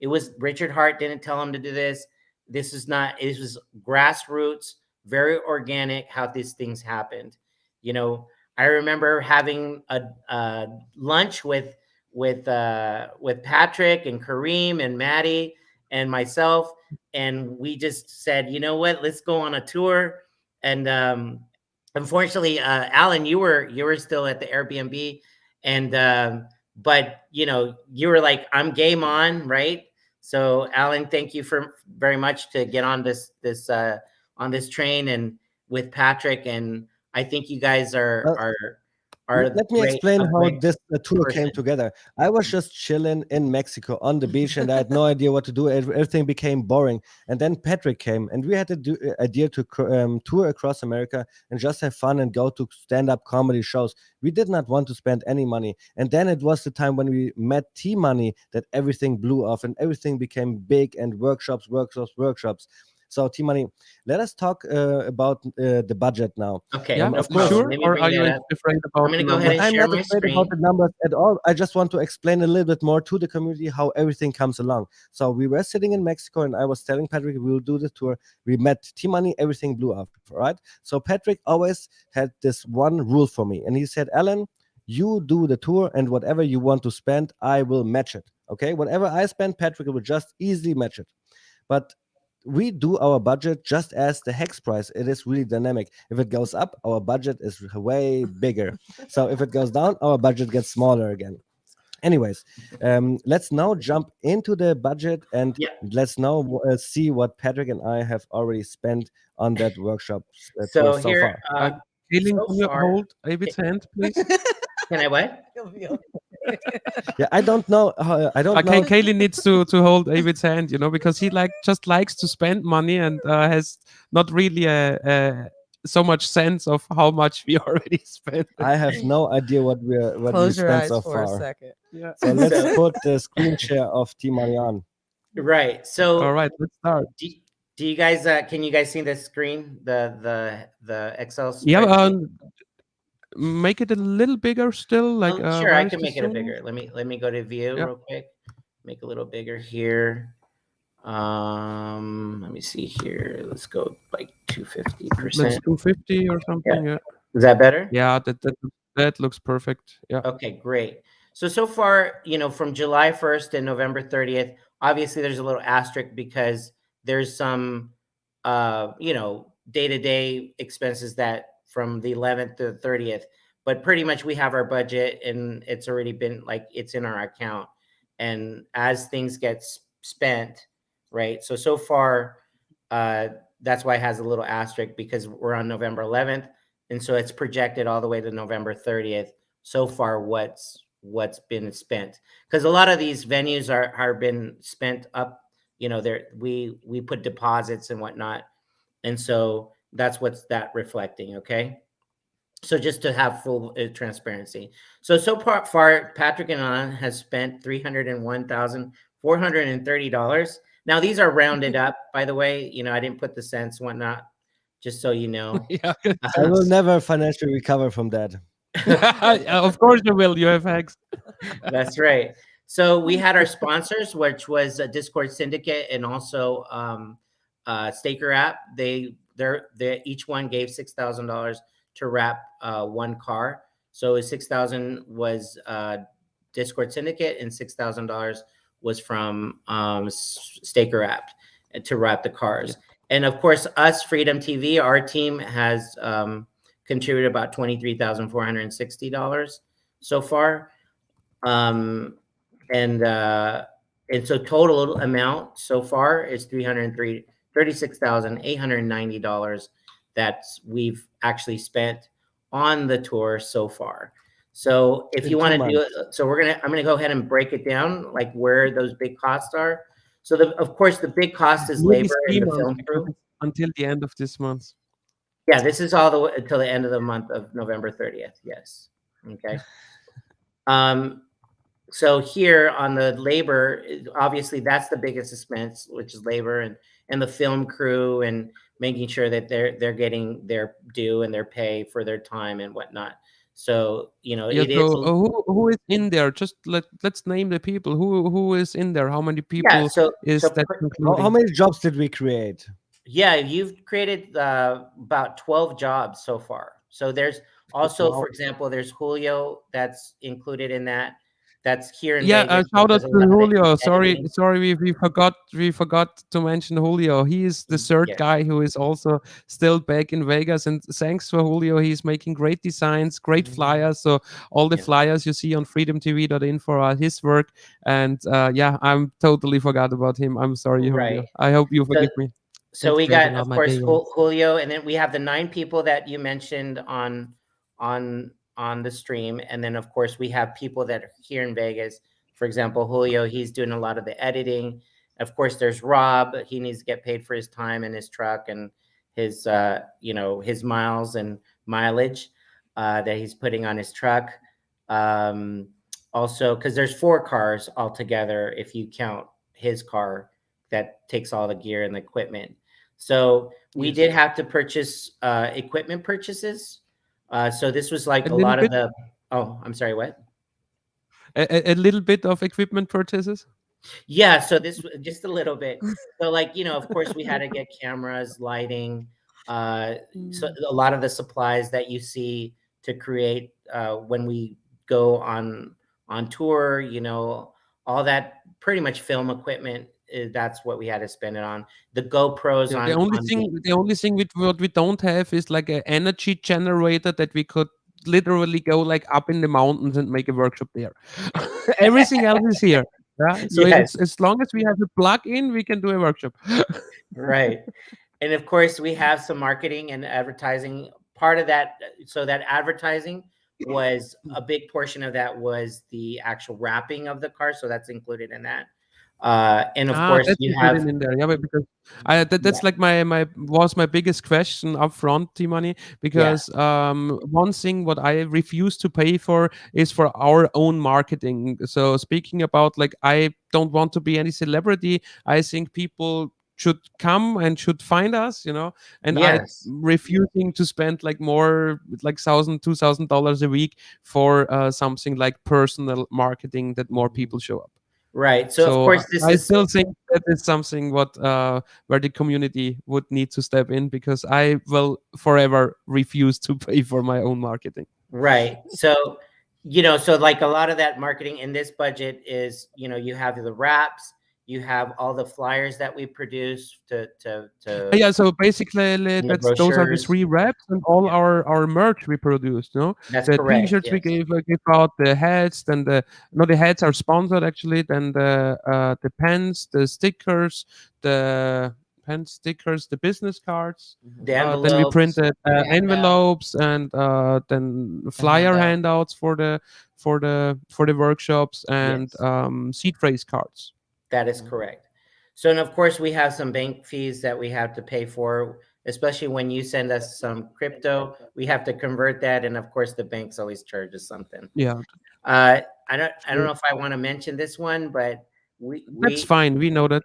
it was Richard Hart didn't tell them to do this. This is not. It was grassroots, very organic. How these things happened. I remember having a lunch with Patrick and Kareem and Maddie and myself, and we just said, you know what, let's go on a tour. And unfortunately, Alan, you were still at the Airbnb, and but you were like, I'm game on, right? So Alan, thank you for very much to get on this train and with Patrick, and I think you guys are
Well,
are
let me
great,
explain
a
how
great
this tour came
person.
together. I was just chilling in Mexico on the beach, and I had no idea what to do. Everything became boring. And then Patrick came, and we had the idea to tour across America and just have fun and go to stand-up comedy shows. We did not want to spend any money. And then it was the time when we met T Money that everything blew off and everything became big, and workshops, workshops, workshops. So T Money, let us talk about the budget now.
Okay,
Yeah,
no
Of
you
course,
problem.
sure?
Let me
Or
bring
are you
that up.
afraid
I'm
about
going
the
to go ahead
numbers?
and
I'm
share
not
my
afraid about
screen.
the numbers at all. I just want to explain a little bit more to the community how everything comes along. So we were sitting in Mexico, and I was telling Patrick we will do the tour. We met T Money, everything blew up, right? So Patrick always had this one rule for me, and he said, Alan, you do the tour, and whatever you want to spend, I will match it. Okay, whatever I spend, Patrick will just easily match it. But we do our budget just as the hex price. It is really dynamic. If it goes up, our budget is way bigger. So if it goes down, our budget gets smaller again. Anyways, let's now jump into the budget, and
Yeah.
let's now see what Patrick and I have already spent on that workshop tour
So
so
here,
far.
Kaylin,
so
can you
far,
hold David's hand, please?
can I what?
It'll be okay.
Yeah, I don't know. I don't know.
Kaylin needs to hold David's hand, because he just likes to spend money and has not really so much sense of how much we already spent.
I have no idea what we
Close your
spent
eyes
so
for a
far.
second.
Yeah.
So let's
So
put the screen share of T Money on.
right.
All
So
right, let's start.
do you guys can you guys see the screen, the Excel
Yeah,
spreadsheet?
make it a little bigger still. Like,
Sure, I
where is
can
the
make it a
zoom?
bigger. Let me go to view
Yeah.
real quick. Make a little bigger here. Let me see here. Let's go like
Let's
250%.
250 or something. Yeah.
Is that better?
Yeah, that looks perfect. Yeah.
Okay, great. So far, from July 1st and November 30th, obviously there's a little asterisk because there's some, day-to-day expenses that from the 11th to the 30th, but pretty much we have our budget and it's already been like, it's in our account. And as things get spent, right? So far, that's why it has a little asterisk because we're on November 11th. And so it's projected all the way to November 30th. So far, what's been spent, because a lot of these venues are been spent up. There we put deposits and whatnot, and so that's what's that reflecting. Okay, so just to have full transparency. So far, Patrick and I has spent $301,430. Now these are rounded up, by the way. I didn't put the cents and whatnot, just so you know.
Yeah.
I will never financially recover from that.
Of course you will. You have hacks.
That's right. So we had our sponsors, which was a Discord Syndicate and also Staker app. They each one gave $6,000 to wrap one car. So 6,000 was Discord Syndicate, and $6,000 was from Staker app to wrap the cars. Yeah. And of course, us Freedom TV, our team has contributed about $23,460 so far. And so total amount so far is $36,890 that we've actually spent on the tour so far. So if you want to do it, so I'm gonna go ahead and break it down, like where those big costs are. So of course the big cost is labor and the film crew
until the end of this month.
Yeah, this is all the way until the end of the month of November 30th. Yes. Okay. So here on the labor, obviously that's the biggest expense, which is labor and the film crew and making sure that they're getting their due and their pay for their time and whatnot. So it is.
Who is in there? Just let's name the people. Who is in there? How many people is that including?
How many jobs did we create?
Yeah, you've created about 12 jobs so far. So there's also, for example, there's Julio that's included in that. That's here in Vegas.
Shout out to Julio. Sorry, we forgot to mention Julio. He is the third guy who is also still back in Vegas. And thanks for Julio. He's making great designs, great flyers. So all the flyers you see on freedomtv.info are his work. And I'm totally forgot about him. I'm sorry, Julio. I hope you forgive me.
So we got, of course, Julio, and then we have the 9 people that you mentioned on the stream, and then of course we have people that are here in Vegas. For example, Julio, he's doing a lot of the editing. Of course, there's Rob. He needs to get paid for his time in his truck and his his miles and mileage that he's putting on his truck. Also, because there's 4 cars altogether if you count his car that takes all the gear and the equipment. So we did have to purchase equipment purchases. So this was like a lot of the. Oh, I'm sorry. What?
A little bit of equipment purchases.
Yeah. So this just a little bit. So of course we had to get cameras, lighting. So a lot of the supplies that you see to create when we go on tour, all that pretty much film equipment. That's what we had to spend it on. The GoPros on.
The only thing with what we don't have is like an energy generator that we could literally go like up in the mountains and make a workshop there. Everything else is here. Yeah. So as long as we have a plug-in, we can do a workshop.
Right. And of course, we have some marketing and advertising. Part of that, so that advertising was a big portion of that was the actual wrapping of the car. So that's included in that. And of course you have
in there, because that's like my biggest question up front, T-Money, because one thing what I refuse to pay for is for our own marketing. So speaking about, like, I don't want to be any celebrity. I think people should come and should find us, and I'm refusing to spend like more, like $1,000-$2,000 a week for something like personal marketing that more people show up.
Right. So of course
I still think that is something what where the community would need to step in, because I will forever refuse to pay for my own marketing.
Right. So so like a lot of that marketing in this budget is, you have the wraps, you have all the flyers that we produce to
so basically those are the 3 wraps and all our merch we produced.
That's
the
correct.
T-shirts we give out, the hats, then the hats are sponsored actually, then the pens, the stickers, the business cards,
the envelopes,
then we printed envelopes, and then flyer handouts for the workshops, and seed phrase cards.
That is correct. So, and of course, we have some bank fees that we have to pay for, especially when you send us some crypto. We have to convert that, and of course, the banks always charge us something.
Yeah.
I don't know if I want to mention this one, but
that's fine. We know that.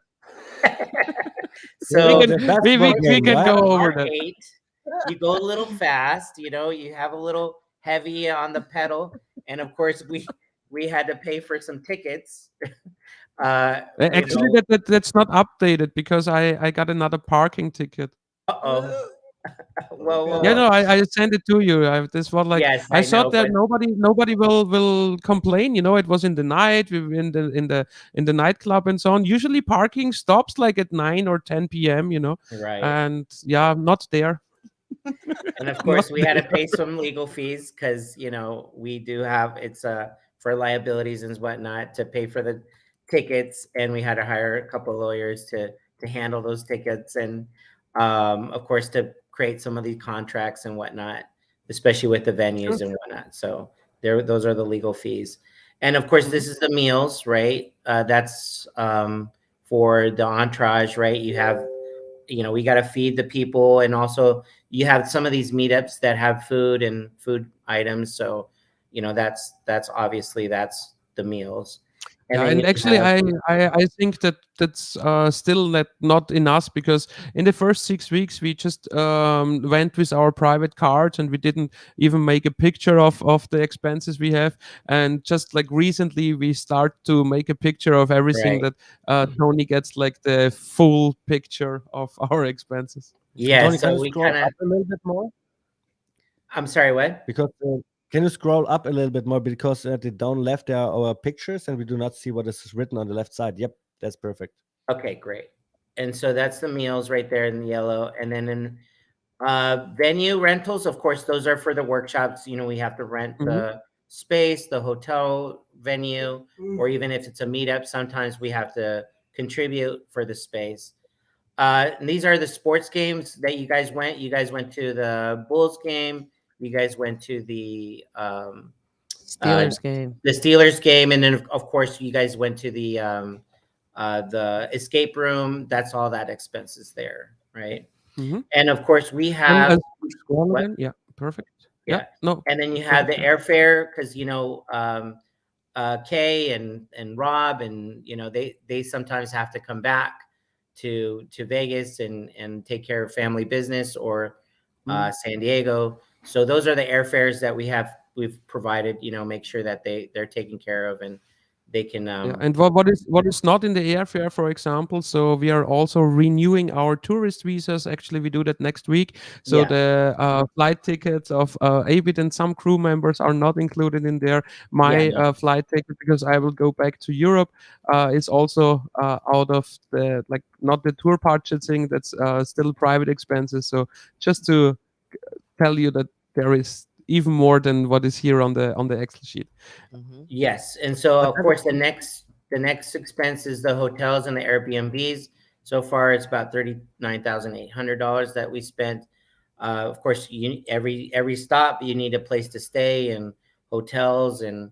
So
we can go over that.
You go a little fast. You have a little heavy on the pedal, and of course we had to pay for some tickets. You
Actually,
know,
that's not updated because I got another parking ticket.
uh-oh. Whoa, whoa,
Yeah,
Yeah.
whoa.
no, I sent it to you. This was like
Yes,
I
I
thought
know,
that
but
nobody will complain. You know, it was in the night. We were in the nightclub and so on. Usually, parking stops like at 9 or 10 p.m. You know,
right.
and yeah, not there,
And of
not
course, we had to
there.
pay some legal fees because we do have it's for liabilities and whatnot to pay for the tickets, and we had to hire a couple of lawyers to handle those tickets, and of course to create some of these contracts and whatnot, especially with the
Sure.
venues and whatnot. So there, those are the legal fees, and of course,
Hmm.
this is the meals, right? That's for the entourage, right? You have we got to feed the people, and also you have some of these meetups that have food and food items, so that's obviously that's the meals, and
Yeah,
then you
and actually,
have
I think that's still not enough because in the first 6 weeks we just went with our private cards and we didn't even make a picture of the expenses we have. And just like recently, we start to make a picture of everything
right.
that Tony gets like the full picture of our expenses.
Yeah,
Tony, can
so
you
we
scroll
kind of
up a little bit more?
I'm sorry, what?
Because can you scroll up a little bit more? Because at the down left there are our pictures, and we do not see what is written on the left side. Yep, that's perfect.
Okay, great. And so that's the meals right there in the yellow, and then in venue rentals, of course, those are for the workshops. We have to rent
Hmm.
the space, the hotel venue, or even if it's a meetup, sometimes we have to contribute for the space. And these are the sports games that you guys went. You guys went to the Bulls game. You guys went to uh,
Steelers game.
the Steelers game, and then of course you guys went to the escape room. That's all that expenses there, right?
Hmm.
And of course we
And
have
scroll
what?
again. Yeah, perfect. Yeah,
Yeah.
no,
And then you have the
perfect. Yeah.
airfare because Kay and Rob, and they sometimes have to come back to Vegas and take care of family business, or
Mm.
San Diego. So those are the airfares that we've provided. Make sure that they're taken care of, and they can
Yeah, and what is not in the airfare, for example? So we are also renewing our tourist visas. Actually, we do that next week. So
yeah,
the flight tickets of Avid and some crew members are not included in there.
yeah,
My
no,
flight ticket, because I will go back to Europe, is also out of the like not the tour purchasing. That's still private expenses. So just to tell you that there is even more than what is here on the Excel sheet.
Hmm.
yes. And so
But
of
that
course
is
the next expense is the hotels and the Airbnbs. So far it's about $39,800 that we spent. Of course, every stop you need a place to stay, and hotels, and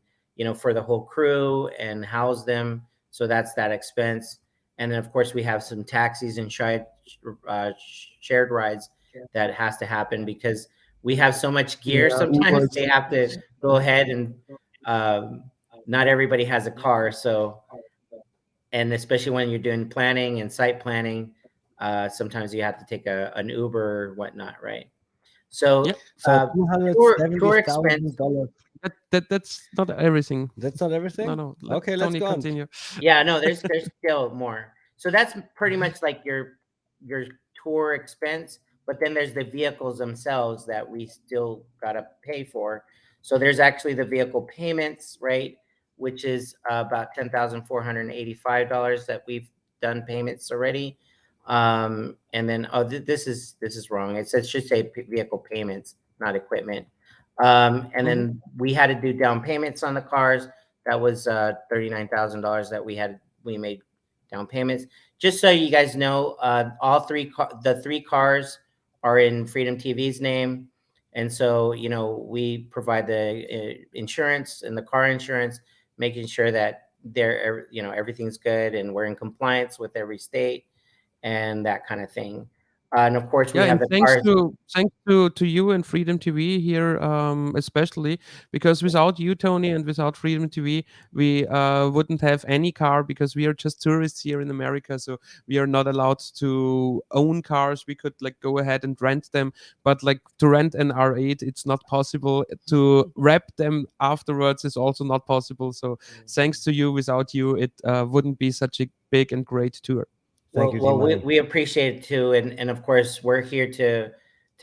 for the whole crew and house them. So that's that expense. And then of course we have some taxis and uh, shared rides that has to happen because we have so much gear.
Yeah,
Sometimes
Ubers.
they have to go ahead and um, not everybody has a car. So, and especially when you're doing planning and site planning, sometimes you have to take an Uber or whatnot, right? So,
Yeah.
so two hundred seventy
tour
thousand
expense.
dollars.
That's not everything.
That's not
No,
everything.
no. Let
Okay, let's
Tony
go on.
continue.
Yeah, no, there's still more. So that's pretty much like your tour expense, but then there's the vehicles themselves that we still gotta pay for. So there's actually the vehicle payments, right? Which is about $10,485 that we've done payments already. And then this is wrong. It should say vehicle payments, not equipment. And
Mhm.
then we had to do down payments on the cars. That was $39,000 that we made down payments. Just so you guys know, the three cars are in Freedom TV's name, and so we provide the insurance and the car insurance, making sure that everything's good and we're in compliance with every state and that kind of thing. And of course, we
Yeah,
have
and
the
thanks
cars.
to you and Freedom TV here, especially because without you, Tony, and without Freedom TV, we wouldn't have any car because we are just tourists here in America, so we are not allowed to own cars. We could like go ahead and rent them, but like to rent an R8, it's not possible. To wrap them afterwards is also not possible. So thanks to you, without you, it wouldn't be such a big and great tour.
Thank you,
Well,
T-Money.
we appreciate it too, and of course we're here to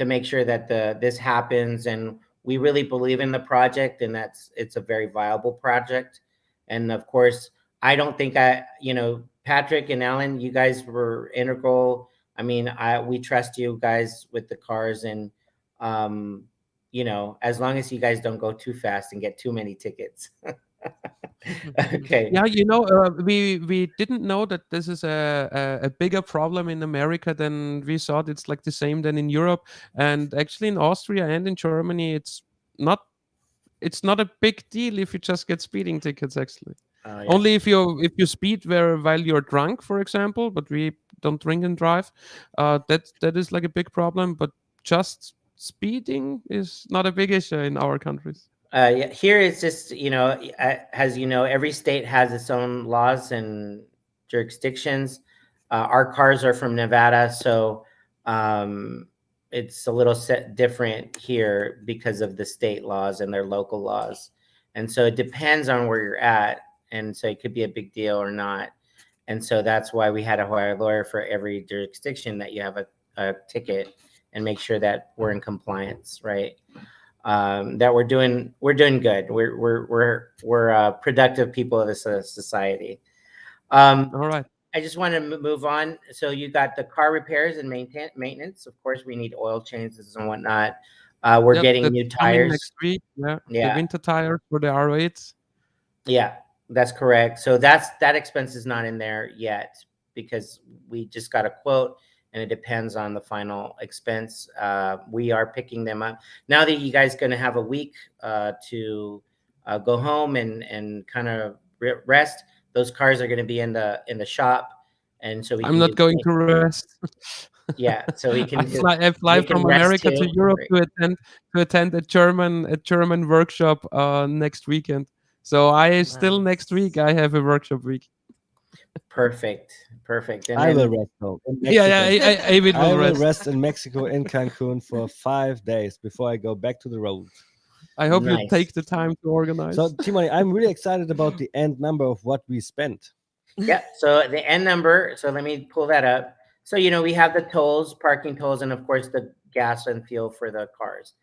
make sure that this happens, and we really believe in the project, and it's a very viable project, and of course I don't think Patrick and Alan, you guys were integral. I mean, we trust you guys with the cars, and as long as you guys don't go too fast and get too many tickets. Okay.
Yeah, we didn't know that this is a bigger problem in America than we thought. It's like the same than in Europe, and actually in Austria and in Germany, not it's not a big deal if you just get speeding tickets. Actually,
Yeah.
only if you speed while you're drunk, for example. But we don't drink and drive. That is like a big problem. But just speeding is not a big issue in our countries.
Yeah, here it's just, as you know, every state has its own laws and jurisdictions. Our cars are from Nevada, so it's a little different here because of the state laws and their local laws. And so it depends on where you're at. And so it could be a big deal or not. And so that's why we had to hire a lawyer for every jurisdiction that you have a ticket and make sure that we're in compliance, right? That we're doing good. We're productive people of this society.
All right.
I just want to move on. So you got the car repairs and maintenance. Of course, we need oil changes and whatnot. We're getting
that's
new
coming
tires
next week. Yeah,
Yeah.
the winter tires for the R8s.
Yeah, that's correct. So that expense is not in there yet because we just got a quote, and it depends on the final expense. We are picking them up now that you guys going to have a week to go home and kind of rest. Those cars are going to be in the shop, and so we
I'm
can
not going to rest.
Yeah, so we can
I fly
we can
from
rest
America to
too.
Europe
Right.
to attend a German workshop next weekend. So I still next week I have a workshop week.
Perfect. And
I will
then
rest though in
Yeah,
Mexico.
David
I
will
will
rest.
rest in Mexico in Cancun for 5 days before I go back to the road.
I hope you
Nice.
take the time to organize.
So, Timoni, I'm really excited about the end number of what we spent.
Yeah, so the end number, so let me pull that up. So, we have the tolls, parking tolls, and of course the gas and fuel for the cars.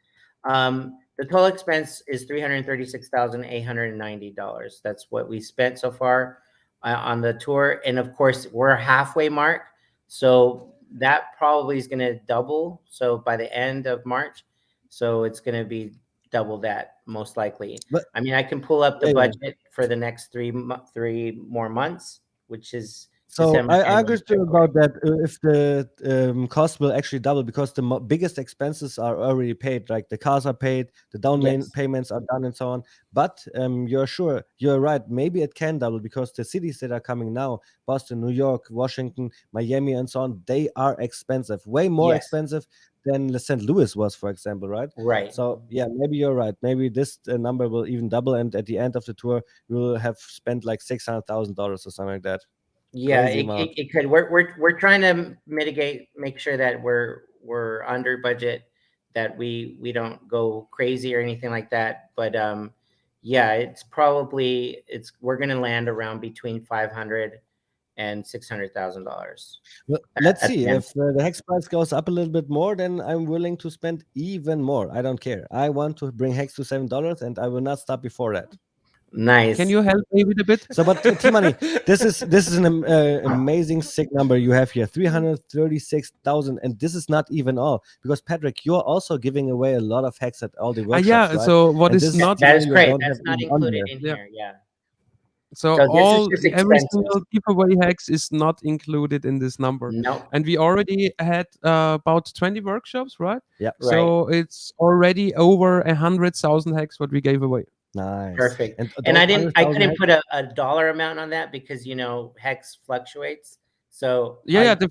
The total expense is $336,890. That's what we spent so far on the tour. And of course, we're halfway mark. So that probably is going to double. So by the end of March, so it's going to be double that most likely.
But
I mean, I can pull up the
yeah,
budget for the next three more months, which is
so
December,
I
January,
understood
February.
about that if the cost will actually double because the biggest expenses are already paid, like the cars are paid, the down
Yes.
payments are done, and so on. But you're right. Maybe it can double because the cities that are coming now, Boston, New York, Washington, Miami, and so on, they are expensive, way more
Yes.
expensive than St. Louis was, for example, right?
Right.
So yeah, maybe you're right. Maybe this number will even double, and at the end of the tour, we will have spent like $600,000 or something like that.
Yeah,
Crazy amount.
it could. We're trying to make sure that we're under budget, that we don't go crazy or anything like that. But yeah, we're gonna land around between $500,000 and $600,000.
Well, let's
at
see.
the end.
If the hex price goes up a little bit more, then I'm willing to spend even more. I don't care. I want to bring hex to $7, and I will not stop before that.
Nice.
Can you help me with a bit?
So, but T-Money, this is an amazing sick number you have here, 336,000, and this is not even all because Patrick, you're also giving away a lot of hex at all the workshops,
Yeah.
right?
So what
And
is
this is
not
the
That
one
is
you
great.
don't
That's
have
not
even on
included
there.
in
Yeah.
here. Yeah.
So
So this is
all
just
every
expenses.
single giveaway hex is not included in this number.
No.
And we already had about 20 workshops, right?
Yeah.
Right.
So it's already over 100,000 hex what we gave away.
Nice.
Perfect.
And
And I
those
couldn't
100,000
put a dollar amount on that because hex fluctuates. So
Yeah,
I
the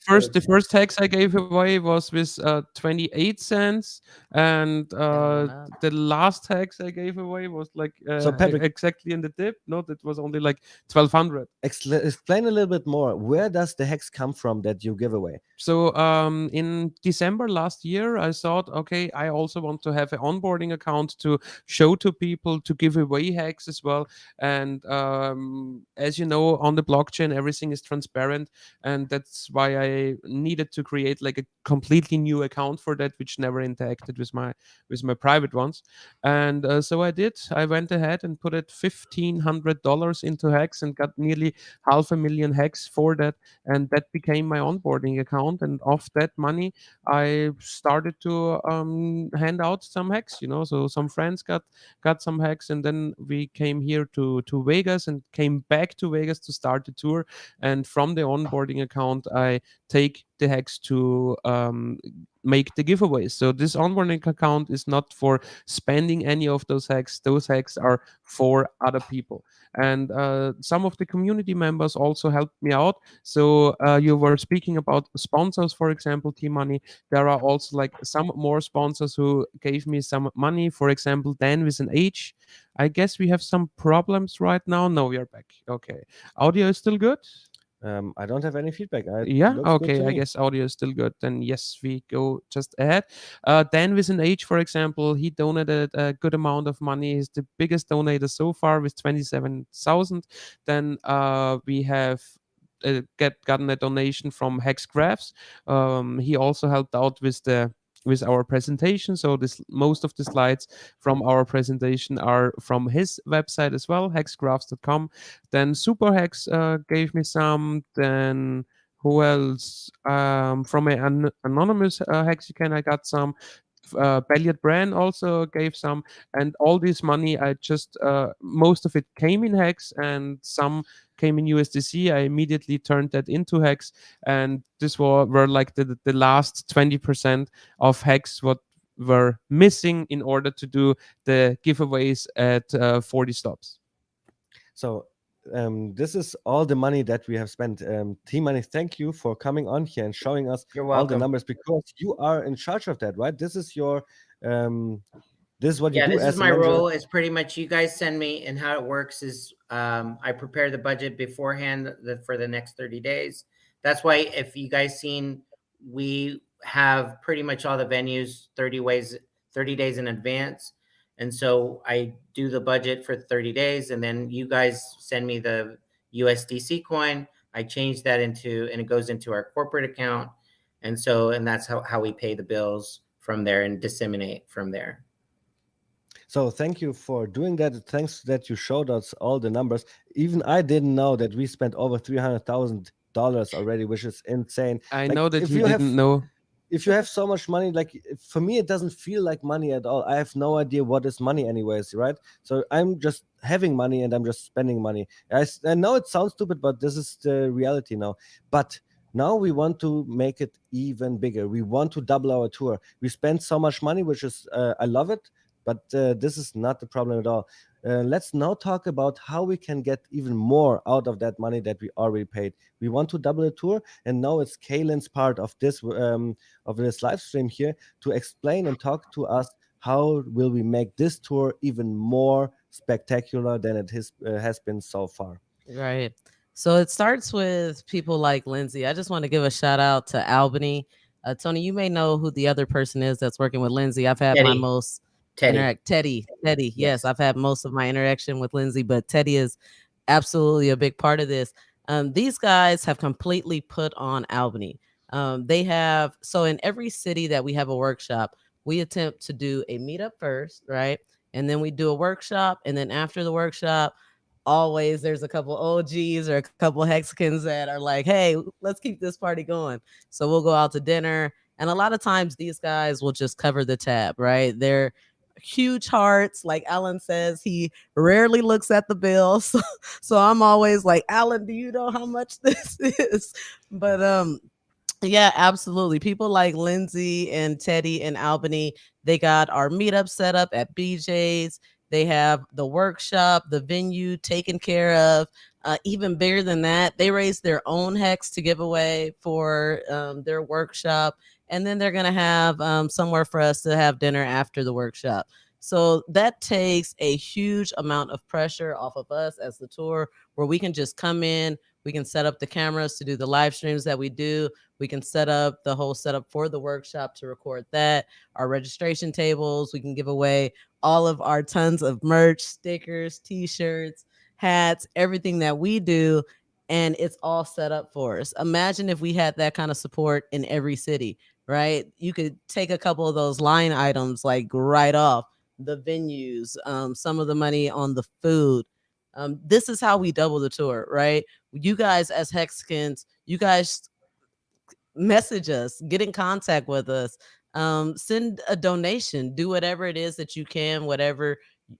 first hex I gave away was with 28 cents, and
went up.
the last hex I gave away was like
So Patrick,
exactly in the dip. No, that was only like 1200.
explain a little bit more. Where does the hex come from that you give away?
So in December last year, I thought, okay, I also want to have an onboarding account to show to people, to give away hacks as well. And as you know, on the blockchain, everything is transparent, and that's why I needed to create like a completely new account for that, which never interacted with my private ones. And so I did. I went ahead and put it $1,500 into hacks and got nearly 500,000 hacks for that, and that became my onboarding account. And off that money I started to hand out some hacks, so some friends got some hacks, and then we came here to Vegas and came back to Vegas to start the tour. And from the onboarding account I take the hacks to make the giveaways. So this onboarding account is not for spending any of those hacks are for other people. And some of the community members also helped me out. So you were speaking about sponsors, for example, T-Money. There are also like some more sponsors who gave me some money. For example, Dan with an H. I guess we have some problems right now. No, we are back. Okay. Audio is still good?
I don't have any feedback. It
Yeah,
looks good
okay.
to
I
me.
guess audio is still good. Then yes, we go just ahead. Dan with an H, for example, he donated a good amount of money. He's the biggest donator so far with 27,000. Then we have gotten a donation from Hex Graphs. He also helped out with our presentation. So this most of the slides from our presentation are from his website as well, hexgraphs.com. Then Superhex gave me some. Then who else? From an anonymous Hexican, I got some. Belliot Brand also gave some, and all this money, I just most of it came in Hex, and some came in USDC. I immediately turned that into Hex, and this were like the last 20% of Hex what were missing in order to do the giveaways at 40 stops.
So this is all the money that we have spent. T-Money, thank you for coming on here and showing us
You're
all the
welcome.
numbers, because you are in charge of that, right? This is your this is what you
Yeah,
do
this is
as a
my
manager.
role. It's pretty much you guys send me, and how it works is I prepare the budget beforehand for the next 30 days. That's why if you guys seen, we have pretty much all the venues 30 days in advance. And so I do the budget for 30 days, and then you guys send me the USDC coin. I change that and it goes into our corporate account. And that's how we pay the bills from there and disseminate from there.
So thank you for doing that. Thanks that you showed us all the numbers. Even I didn't know that we spent over $300,000 already, which is insane.
I
Like
know that you didn't know.
if you have so much money, like for me, it doesn't feel like money at all. I have no idea what is money, anyways, right? So I'm just having money and I'm just spending money. I know it sounds stupid, but this is the reality now. But now we want to make it even bigger. We want to double our tour. We spend so much money, which is I love it, but this is not the problem at all. Let's now talk about how we can get even more out of that money that we already paid. We want to double the tour, and now it's Kaylin's part of this live stream here to explain and talk to us how will we make this tour even more spectacular than it has been so far.
Right. So it starts with people like Lindsay. I just want to give a shout out to Albany. Tony, you may know who the other person is that's working with Lindsay. I've had my
Teddy.
most
Teddy.
Teddy.
Yes.
Yes, I've had most of my interaction with Lindsay, but Teddy is absolutely a big part of this. These guys have completely put on Albany. They have, so in every city that we have a workshop, we attempt to do a meetup first, right? And then we do a workshop. And then after the workshop, always there's a couple OGs or a couple Hexicans that are like, hey, let's keep this party going. So we'll go out to dinner. And a lot of times these guys will just cover the tab, right? They're huge hearts. Like Alan says, he rarely looks at the bill. So I'm always like, Alan, do you know how much this is? But yeah, absolutely. People like Lindsay and Teddy and Albany, they got our meetup set up at BJ's. They have the workshop, the venue taken care of. Even bigger than that, they raised their own hex to give away for their workshop, and then they're gonna have somewhere for us to have dinner after the workshop. So that takes a huge amount of pressure off of us as the tour, where we can just come in, we can set up the cameras to do the live streams that we do. We can set up the whole setup for the workshop to record that, our registration tables. We can give away all of our tons of merch, stickers, t-shirts, hats, everything that we do. And it's all set up for us. Imagine if we had that kind of support in every city, right? You could take a couple of those line items, like right off the venues, some of the money on the food. This is how we double the tour, right? You guys as Hexicans, you guys message us, get in contact with us, send a donation, do whatever it is that you can, whatever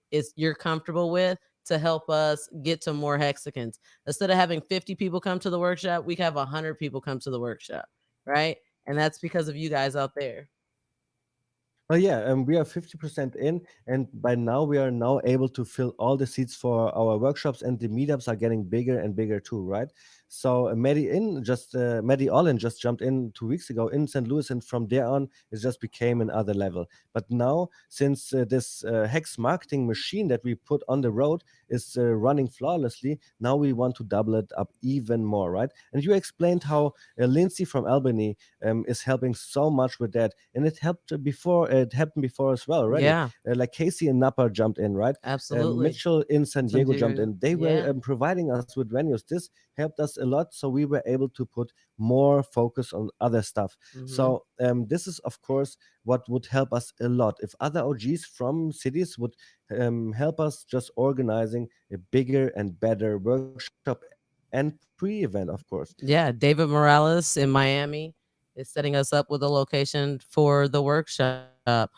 is you're comfortable with, to help us get to more Hexicans. Instead of having 50 people come to the workshop, we have 100 people come to the workshop, right? And that's because of you guys out there.
Oh yeah, we are 50% in, and by now we are now able to fill all the seats for our workshops, and the meetups are getting bigger and bigger too, right? So Maddie Olin just jumped in 2 weeks ago in St. Louis, and from there on it just became another level. But now, since this Hex marketing machine that we put on the road is running flawlessly, now we want to double it up even more, right? And you explained how Lindsay from Albany is helping so much with that, and it happened before as well already.
Yeah,
Like Casey and Napa jumped in, right?
absolutely.
Mitchell in San
San
Diego jumped
Diego.
in. They were
Yeah.
providing us with venues. This helped us a lot, so we were able to put more focus on other stuff.
Hmm.
So this is of course what would help us a lot if other OGs from cities would help us just organizing a bigger and better workshop and pre-event, of course.
Yeah, David Morales in Miami is setting us up with a location for the workshop.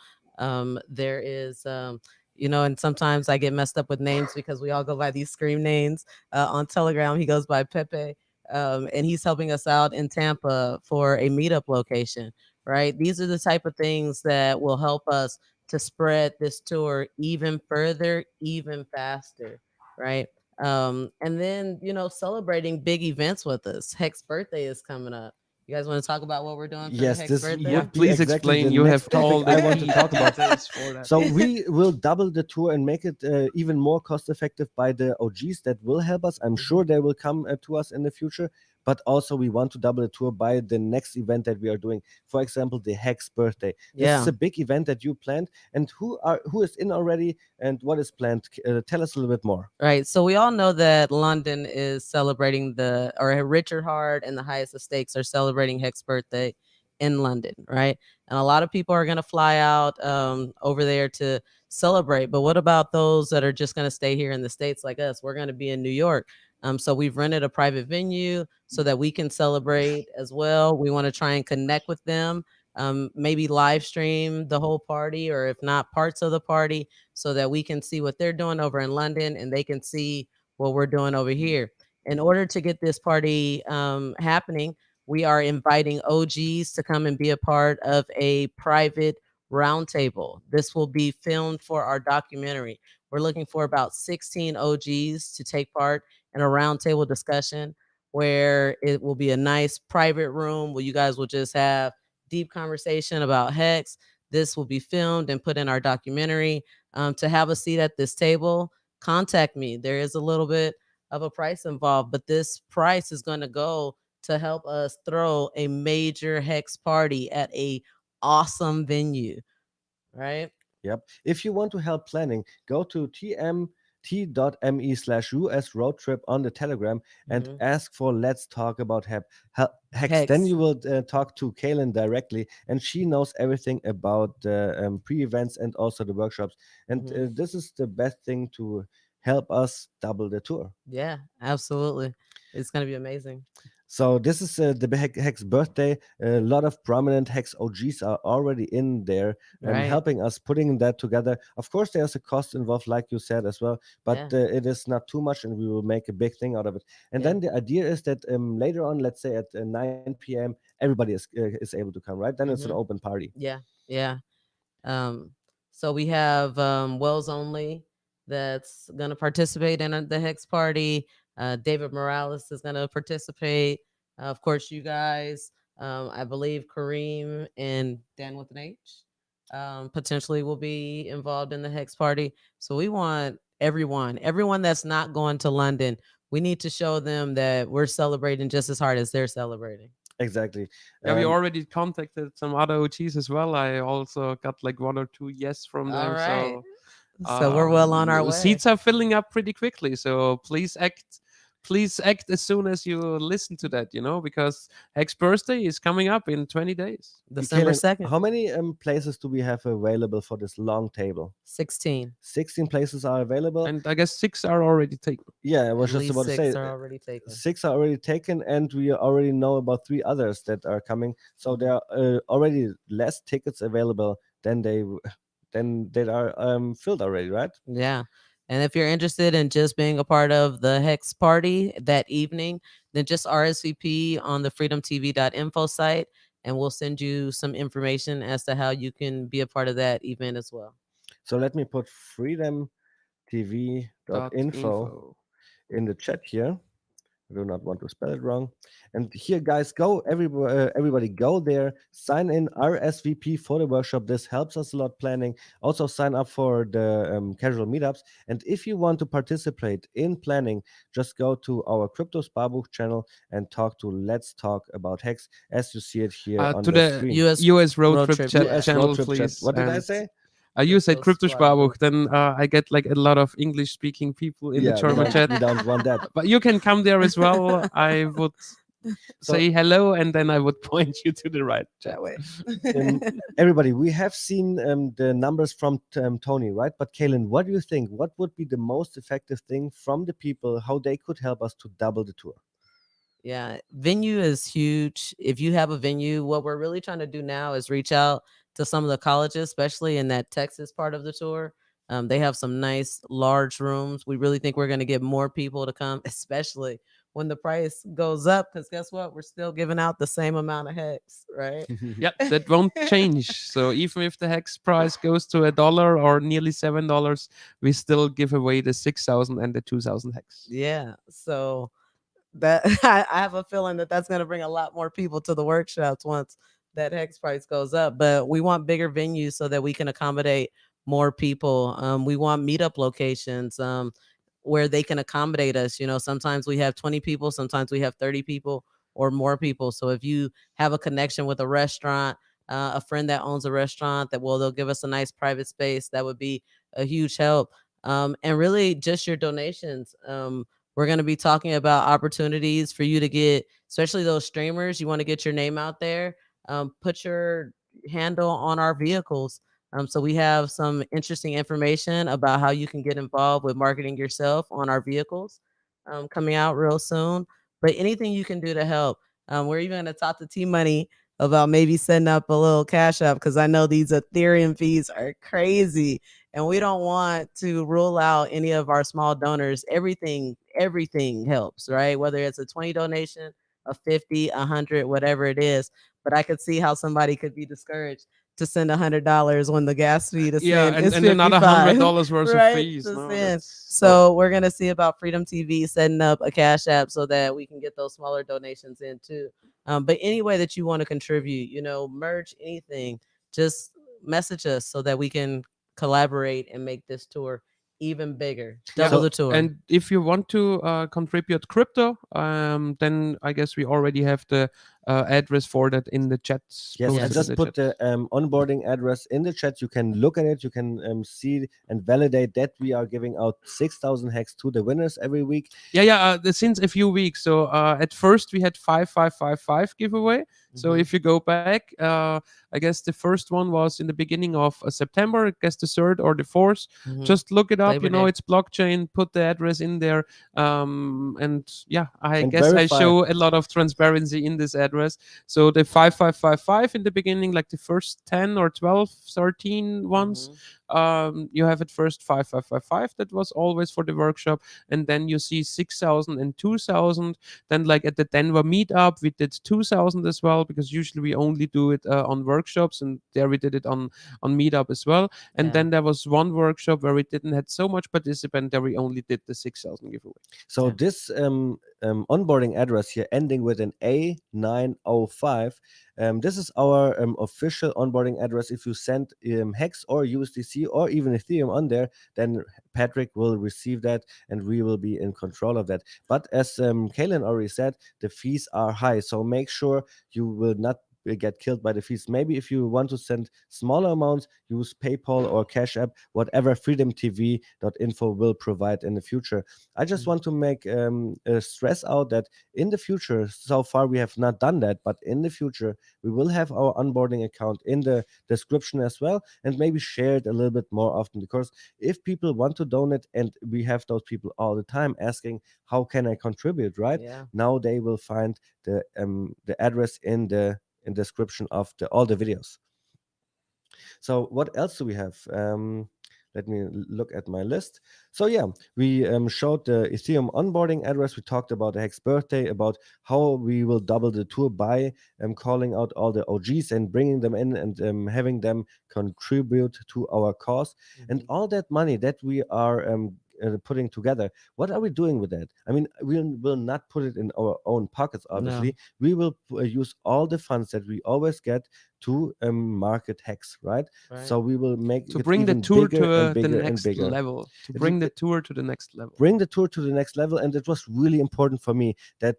There is, and sometimes I get messed up with names because we all go by these scream names. On Telegram, he goes by Pepe, and he's helping us out in Tampa for a meetup location, right? These are the type of things that will help us to spread this tour even further, even faster, right? And then, celebrating big events with us. Hex birthday is coming up. You guys want to talk about what we're doing for
Yes,
Hex
this
Yeah,
birthday?
would be
please
exactly the
explain. You
next
have
topic
all the
I want to
key
talk about.
details for that.
So we will double the tour and make it even more cost effective by the OGs that will help us. I'm
Mhm.
sure they will come to us in the future, but also we want to double the tour by the next event that we are doing. For example, the Hex birthday. This is
Yeah.
a big event that you planned, and who is in already and what is planned. Tell us a little bit more.
Right. So we all know that London is celebrating or Richard Hard and the Highest of Stakes are celebrating Hex birthday in London, right? And a lot of people are going to fly out over there to celebrate. But what about those that are just going to stay here in the States like us? We're going to be in New York. So we've rented a private venue so that we can celebrate as well. We want to try and connect with them, maybe live stream the whole party, or if not, parts of the party, so that we can see what they're doing over in London and they can see what we're doing over here. In order to get this party happening, we are inviting OGs to come and be a part of a private roundtable. This will be filmed for our documentary. We're looking for about 16 OGs to take part in a roundtable discussion where it will be a nice private room where you guys will just have deep conversation about Hex. This will be filmed and put in our documentary. To have a seat at this table, contact me. There is a little bit of a price involved, but this price is going to go to help us throw a major Hex party at a awesome venue, right?
Yep. If you want to help planning, go to tmt.me/US road trip on the Telegram and
Mhm.
ask for Let's Talk About Hex. Then
Hex.
you will talk to Kaylin directly, and she knows everything about the pre events and also the workshops. And
Mhm.
this is the best thing to help us double the tour.
Yeah, absolutely. It's going to be amazing.
So this is the Hex birthday. A lot of prominent Hex OGs are already in there,
Right.
helping us putting that together. Of course, there's a cost involved, like you said as well, but
Yeah.
it is not too much, and we will make a big thing out of it. And
Yeah.
then the idea is that later on, let's say at 9 p.m., everybody is able to come. Right? Then it's an
Mhm.
open party.
Yeah. Yeah. Um, so we have Wells Only that's going to participate in the Hex party. David Morales is going to participate. Of course, you guys. I believe Kareem and Dan with an H potentially will be involved in the Hex party. So we want everyone that's not going to London. We need to show them that we're celebrating just as hard as they're celebrating.
Exactly.
Yeah, we already contacted some other OGs as well. I also got like 1 or 2 yes from them.
All right.
So
So we're well on our way.
seats are filling up pretty quickly. So please act as soon as you listen to that, because Hex birthday is coming up in 20 days.
December
Kaylin,
2nd.
how many places do we have available for this long table?
16.
16 places are available.
And I guess 6 are already taken.
Yeah, I was
At
just
least
about to
6
say
are already taken.
6 are already taken, and we already know about 3 others that are coming. So there are already less tickets available than that are filled already, right?
Yeah. And if you're interested in just being a part of the Hex party that evening, then just RSVP on the freedomtv.info site, and we'll send you some information as to how you can be a part of that event as well.
So let me put freedomtv.info
.info.
in the chat here. I do not want to spell it wrong. And here, guys, go everybody go there, sign in, RSVP for the workshop. This helps us a lot planning. Also sign up for the casual meetups. And if you want to participate in planning, just go to our Kryptosparbuch channel and let's talk about Hex, as you see it here on
To
the
the
screen.
US road trip
trip
chat
chat.
US
channel,
road trip chat.
please.
What did I
And
say?
you said
Kryptosparbuch.
Kryptosparbuch, then I get like a lot of English speaking people in the
Yeah,
German chat.
we don't want that.
But you can come there as well. I would say hello, and then I would point you to the right chat.
That way.
Everybody, we have seen the numbers from Tony, right? But Kaylin, what do you think? What would be the most effective thing from the people, how they could help us to double the tour?
Yeah, venue is huge. If you have a venue, what we're really trying to do now is reach out to some of the colleges, especially in that Texas part of the tour. They have some nice large rooms. We really think we're going to get more people to come, especially when the price goes up. Because guess what? We're still giving out the same amount of Hex, right?
Yep, that won't change. So even if the Hex price goes to $1 or nearly $7, we still give away the 6,000 and the 2,000 Hex.
Yeah. So that I have a feeling that that's going to bring a lot more people to the workshops once that Hex price goes up. But we want bigger venues so that we can accommodate more people. We want meetup locations where they can accommodate us. Sometimes we have 20 people, sometimes we have 30 people or more people. So if you have a connection with a restaurant, a friend that owns a restaurant, they'll give us a nice private space, that would be a huge help. And really just your donations. We're going to be talking about opportunities for you to get, especially those streamers. You want to get your name out there. Put your handle on our vehicles. So we have some interesting information about how you can get involved with marketing yourself on our vehicles coming out real soon. But anything you can do to help. We're even going to talk to T-Money about maybe setting up a little cash app, because I know these Ethereum fees are crazy. And we don't want to rule out any of our small donors. Everything helps, right? Whether it's a 20 donation, a 50, 100, whatever it is. But I could see how somebody could be discouraged to send $100 when the gas fee to send is
and another
$55,
$100 worth
right,
of fees.
to
No,
send. So we're gonna see about Freedom TV setting up a cash app so that we can get those smaller donations in too. But any way that you want to contribute, merch, anything, just message us so that we can collaborate and make this tour even bigger, double the tour.
And if you want to contribute crypto, then I guess we already have the address for that in the chat.
Yes, I just put the onboarding address in the chat. You can look at it. You can see and validate that we are giving out 6,000 Hex to the winners every week.
Since a few weeks. So at first we had 5,555 giveaway. So if you go back, I guess the first one was in the beginning of September. I guess the 3rd or the 4th. Just look it up. It's blockchain. Put the address in there. I guess verify. I show a lot of transparency in this address. address. So the 5555 in the beginning, like the first 10 or 12, 13 ones, you have at first 5555. That was always for the workshop. And then you see 6,000 and 2,000. Then like at the Denver meetup, we did 2,000 as well, because usually we only do it on workshops, and there we did it on meetup as well. And
Yeah.
then there was one workshop where we didn't had so much participant, there we only did the 6,000 giveaway.
So
Yeah.
this onboarding address here ending with an A905, this is our official onboarding address. If you send Hex or USDC or even Ethereum on there, then Patrick will receive that and we will be in control of that. But as Kaylin already said, the fees are high. So make sure you will not get killed by the fees. Maybe if you want to send smaller amounts, use PayPal or Cash App, whatever freedomtv.info will provide in the future. I just want to make stress out that in the future, so far we have not done that, but in the future we will have our onboarding account in the description as well, and maybe share it a little bit more often, because if people want to donate, and we have those people all the time asking, how can I contribute, right?
Yeah.
Now they will find the address in the description of all the videos. So what else do we have? Let me look at my list. So yeah, we showed the Ethereum onboarding address. We talked about the Hex birthday, about how we will double the tour by calling out all the OGs and bringing them in, and having them contribute to our cause. And all that money that we are putting together, what are we doing with that? I mean, we will not put it in our own pockets, obviously. We will use all the funds that we always get to market Hex, right? So we will make
To
it
bring the
even
tour
bigger
to
and
the
bigger and
next
bigger.
level. To
It
bring
will-
the tour to the next level.
Bring the tour to the next level. And it was really important for me that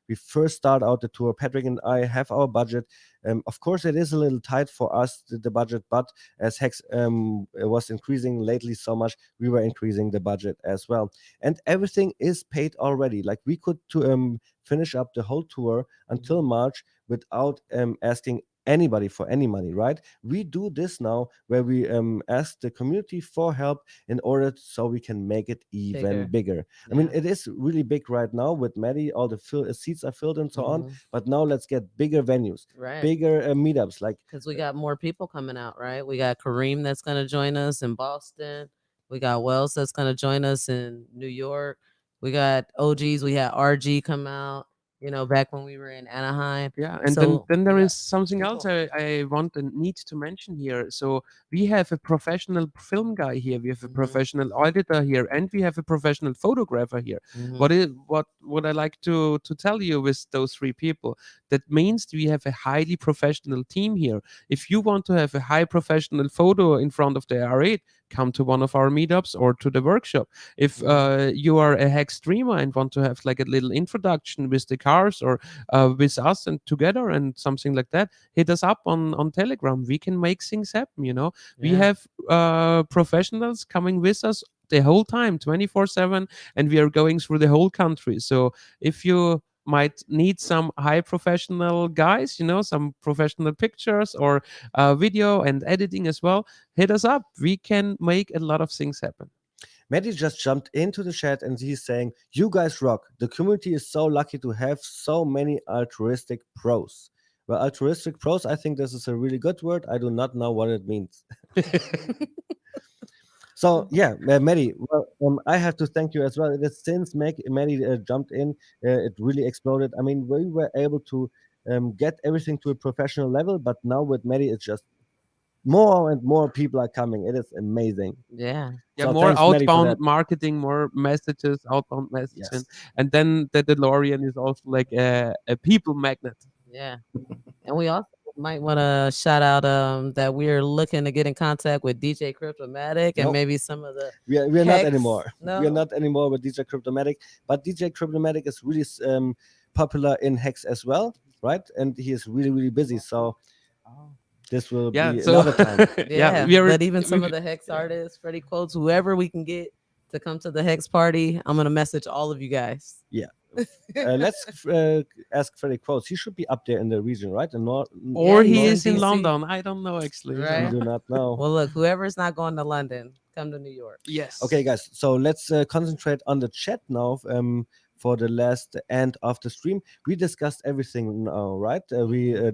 we first start out the tour. Patrick and I have our budget. Of course, it is a little tight for us, the budget, but as Hex was increasing lately so much, we were increasing the budget as well. And everything is paid already. Like we could finish up the whole tour until March without asking anybody for any money, right? We do this now where we ask the community for help in order so we can make it even bigger. I mean, it is really big right now with Maddie, all the seats are filled and so on, but now let's get bigger venues,
Right.
bigger meetups, like
Because we got more people coming out, right? We got Kareem that's going to join us in Boston. We got Wells that's going to join us in New York. We got OGs. We had RG come out, back when we were in Anaheim.
Yeah, and
So
then there
we got
is something else
people.
I want and need to mention here. So we have a professional film guy here, we have a professional auditor here, and we have a professional photographer here. What I like to tell you with those three people, that means we have a highly professional team here. If you want to have a high professional photo in front of the R8, come to one of our meetups or to the workshop. If you are a Hex streamer and want to have like a little introduction with the cars or with us and together and something like that, hit us up on Telegram. We can make things happen. We have professionals coming with us the whole time, 24/7, and we are going through the whole country. So if you might need some high professional guys, some professional pictures or video and editing as well, hit us up. We can make a lot of things happen.
Maddie just jumped into the chat and he's saying, "You guys rock. The community is so lucky to have so many altruistic pros." Well, altruistic pros, I think this is a really good word. I do not know what it means. So yeah, Maddie, well, I have to thank you as well. It is since Maddie jumped in, it really exploded. I mean, we were able to get everything to a professional level, but now with Maddie, it's just more and more people are coming. It is amazing.
Yeah.
Yeah,
So
more
thanks, Maddie, for
outbound
that.
marketing, more messages, outbound messages,
Yes.
and then the DeLorean is also like a people magnet.
Yeah. And we also might want to shout out that we're looking to get in contact with DJ Cryptomatic and
Nope.
maybe some of the
We are not
Hex.
anymore.
No.
We are not anymore with DJ Cryptomatic, but DJ Cryptomatic is really popular in Hex as well, right? And he is really, really busy. So this will be
so
another time.
Yeah,
we are,
but even some of the Hex artists, Freddie Quotes, whoever we can get to come to the Hex party, I'm gonna message all of you guys.
Yeah. Let's ask Freddie Quotes. He should be up there in the region, right?
or
he's
he
in
is in
DC.
London. I don't know actually.
Right.
We do not know.
Well, look, whoever's not going to London, come to New York.
Yes.
Okay, guys. So let's concentrate on the chat now for the last end of the stream. We discussed everything now, right? We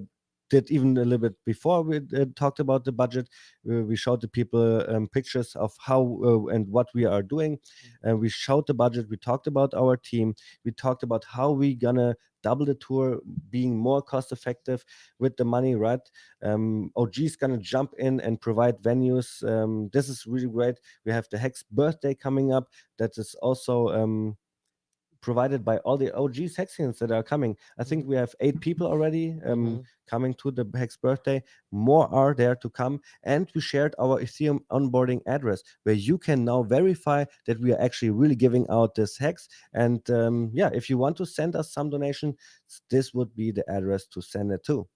did even a little bit before we talked about the budget. We showed the people pictures of how and what we are doing. We showed the budget. We talked about our team. We talked about how we gonna double the tour, being more cost effective with the money, right? OG's gonna jump in and provide venues. This is really great. We have the Hex birthday coming up. That is also provided by all the OGs Hexicans that are coming. I think we have 8 people already coming to the Hex birthday. More are there to come. And we shared our Ethereum onboarding address where you can now verify that we are actually really giving out this Hex. And yeah, if you want to send us some donation, this would be the address to send it to.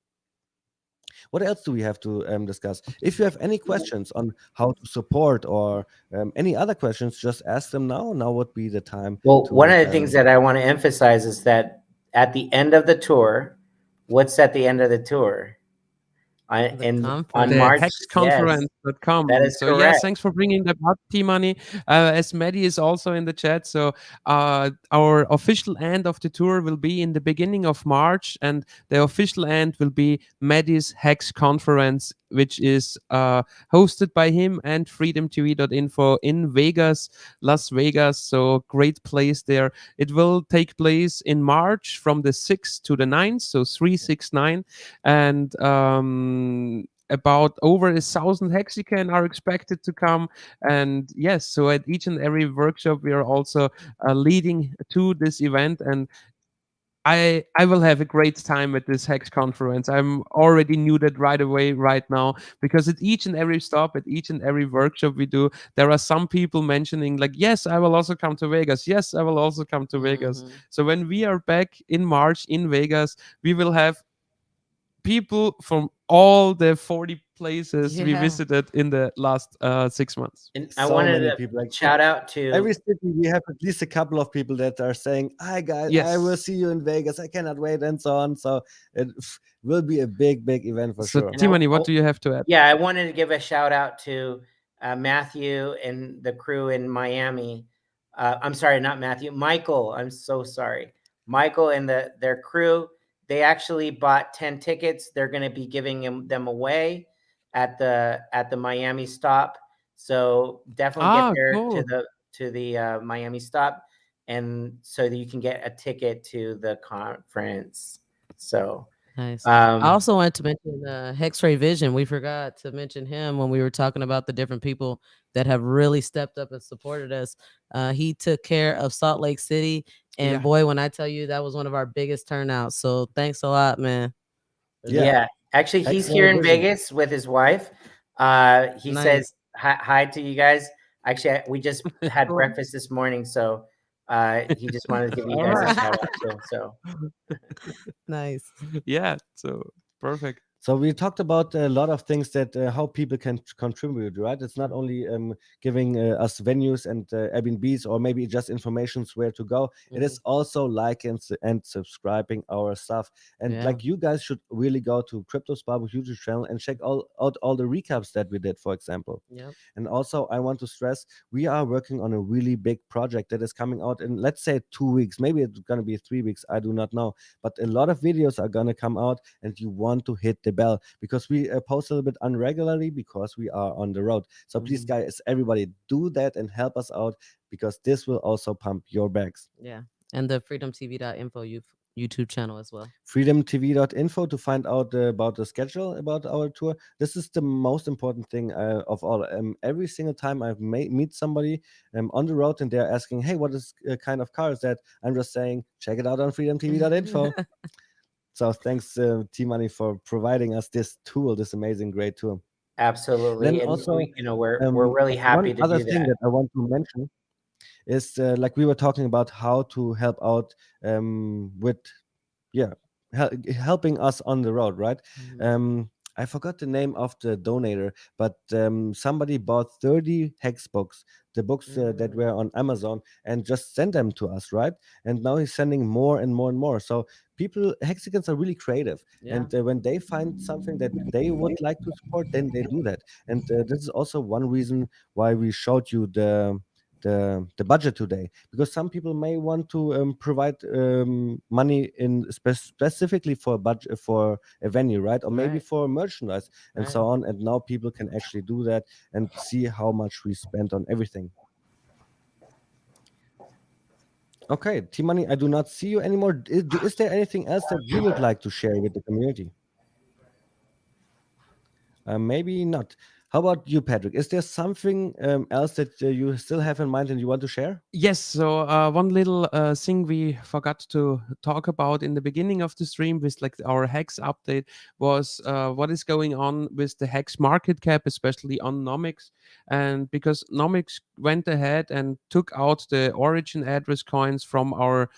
What else do we have to discuss? If you have any questions on how to support or any other questions, just ask them now. Now would be the time.
Well,
to,
one of the things that I want to emphasize is that at the end of the tour, what's at the end of the tour? On
conference.
The
March, yes,
hexconference.com.
that is
So yes,
correct.
thanks for bringing that up, T-Money. As Maddie is also in the chat, so our official end of the tour will be in the beginning of March, and the official end will be Maddie's Hex Conference, which is hosted by him and freedomtv.info in Vegas, Las Vegas. So great place there. It will take place in March from the 6th to the 9th, so 369, and about over 1,000 Hexican are expected to come. And yes, so at each and every workshop, we are also leading to this event. And I will have a great time at this Hex conference. I'm already knew that right away, right now, because at each and every stop, at each and every workshop we do, there are some people mentioning like, yes, I will also come to Vegas. Yes, I will also come to Vegas. So when we are back in March in Vegas, we will have people from all the 40 places we visited in the last 6 months.
And I
so
wanted
many
to
people, like
shout out to
every city. We have at least a couple of people that are saying, "Hi guys, I will
Yes.
see you in Vegas. I cannot wait," and so on. So it will be a big event for
So
sure.
Timony, what do you have to add?
Yeah, I wanted to give a shout out to Matthew and the crew in Miami. I'm sorry, not Matthew, Michael. I'm so sorry, Michael and their crew. They actually bought 10 tickets. They're going to be giving them away at the Miami stop. So definitely get there
cool.
to the Miami stop, and so that you can get a ticket to the conference. So
nice. I also wanted to mention Hex-Ray Vision. We forgot to mention him when we were talking about the different people that have really stepped up and supported us. He took care of Salt Lake City, and boy, when I tell you, that was one of our biggest turnouts. So thanks a lot, man.
Yeah. Actually, he's here in Vegas with his wife. He says hi to you guys. Actually, we just had breakfast this morning, so he just wanted to give you guys a shout out too. So
nice.
Yeah, so perfect.
So we talked about a lot of things that how people can contribute, right? It's not only giving us venues and Airbnbs or maybe just informations where to go. It is also liking and subscribing our stuff. And like you guys should really go to Kryptosparbuch YouTube channel and check out all the recaps that we did, for example. And also I want to stress we are working on a really big project that is coming out in, let's say, 2 weeks. Maybe it's gonna be 3 weeks. I do not know. But a lot of videos are gonna come out, and you want to hit the bell because we post a little bit unregularly because we are on the road. So please, guys, everybody, do that and help us out because this will also pump your bags.
Yeah, and the freedomtv.info YouTube channel as well.
freedomtv.info to find out about the schedule about our tour. This is the most important thing of all. Every single time I meet somebody on the road and they're asking, hey, what is kind of car is that? I'm just saying, check it out on freedomtv.info. So thanks, T-Money, for providing us this tool, this amazing, great tool.
absolutely,
Then
and
also,
we're really happy
one
to
other
do
thing
that.
that I want to mention is like we were talking about how to help out with helping us on the road, right? I forgot the name of the donator, but somebody bought 30 hex books, the books that were on Amazon, and just sent them to us, right? And now he's sending more and more and more. So people, Hexicans are really creative, and when they find something that they would like to support, then they do that. And this is also one reason why we showed you the budget today, because some people may want to provide money in specifically for a budget for a venue, right, or maybe
Right.
for merchandise and
Right.
so on. And now people can actually do that and see how much we spent on everything. Okay, T-Money, I do not see you anymore. Is there anything else that you would like to share with the community? Maybe not. How about you, Patrick? Is there something else that you still have in mind and you want to share?
Yes, so one little thing we forgot to talk about in the beginning of the stream with like our hex update was what is going on with the hex market cap, especially on nomics. And because nomics went ahead and took out the origin address coins from our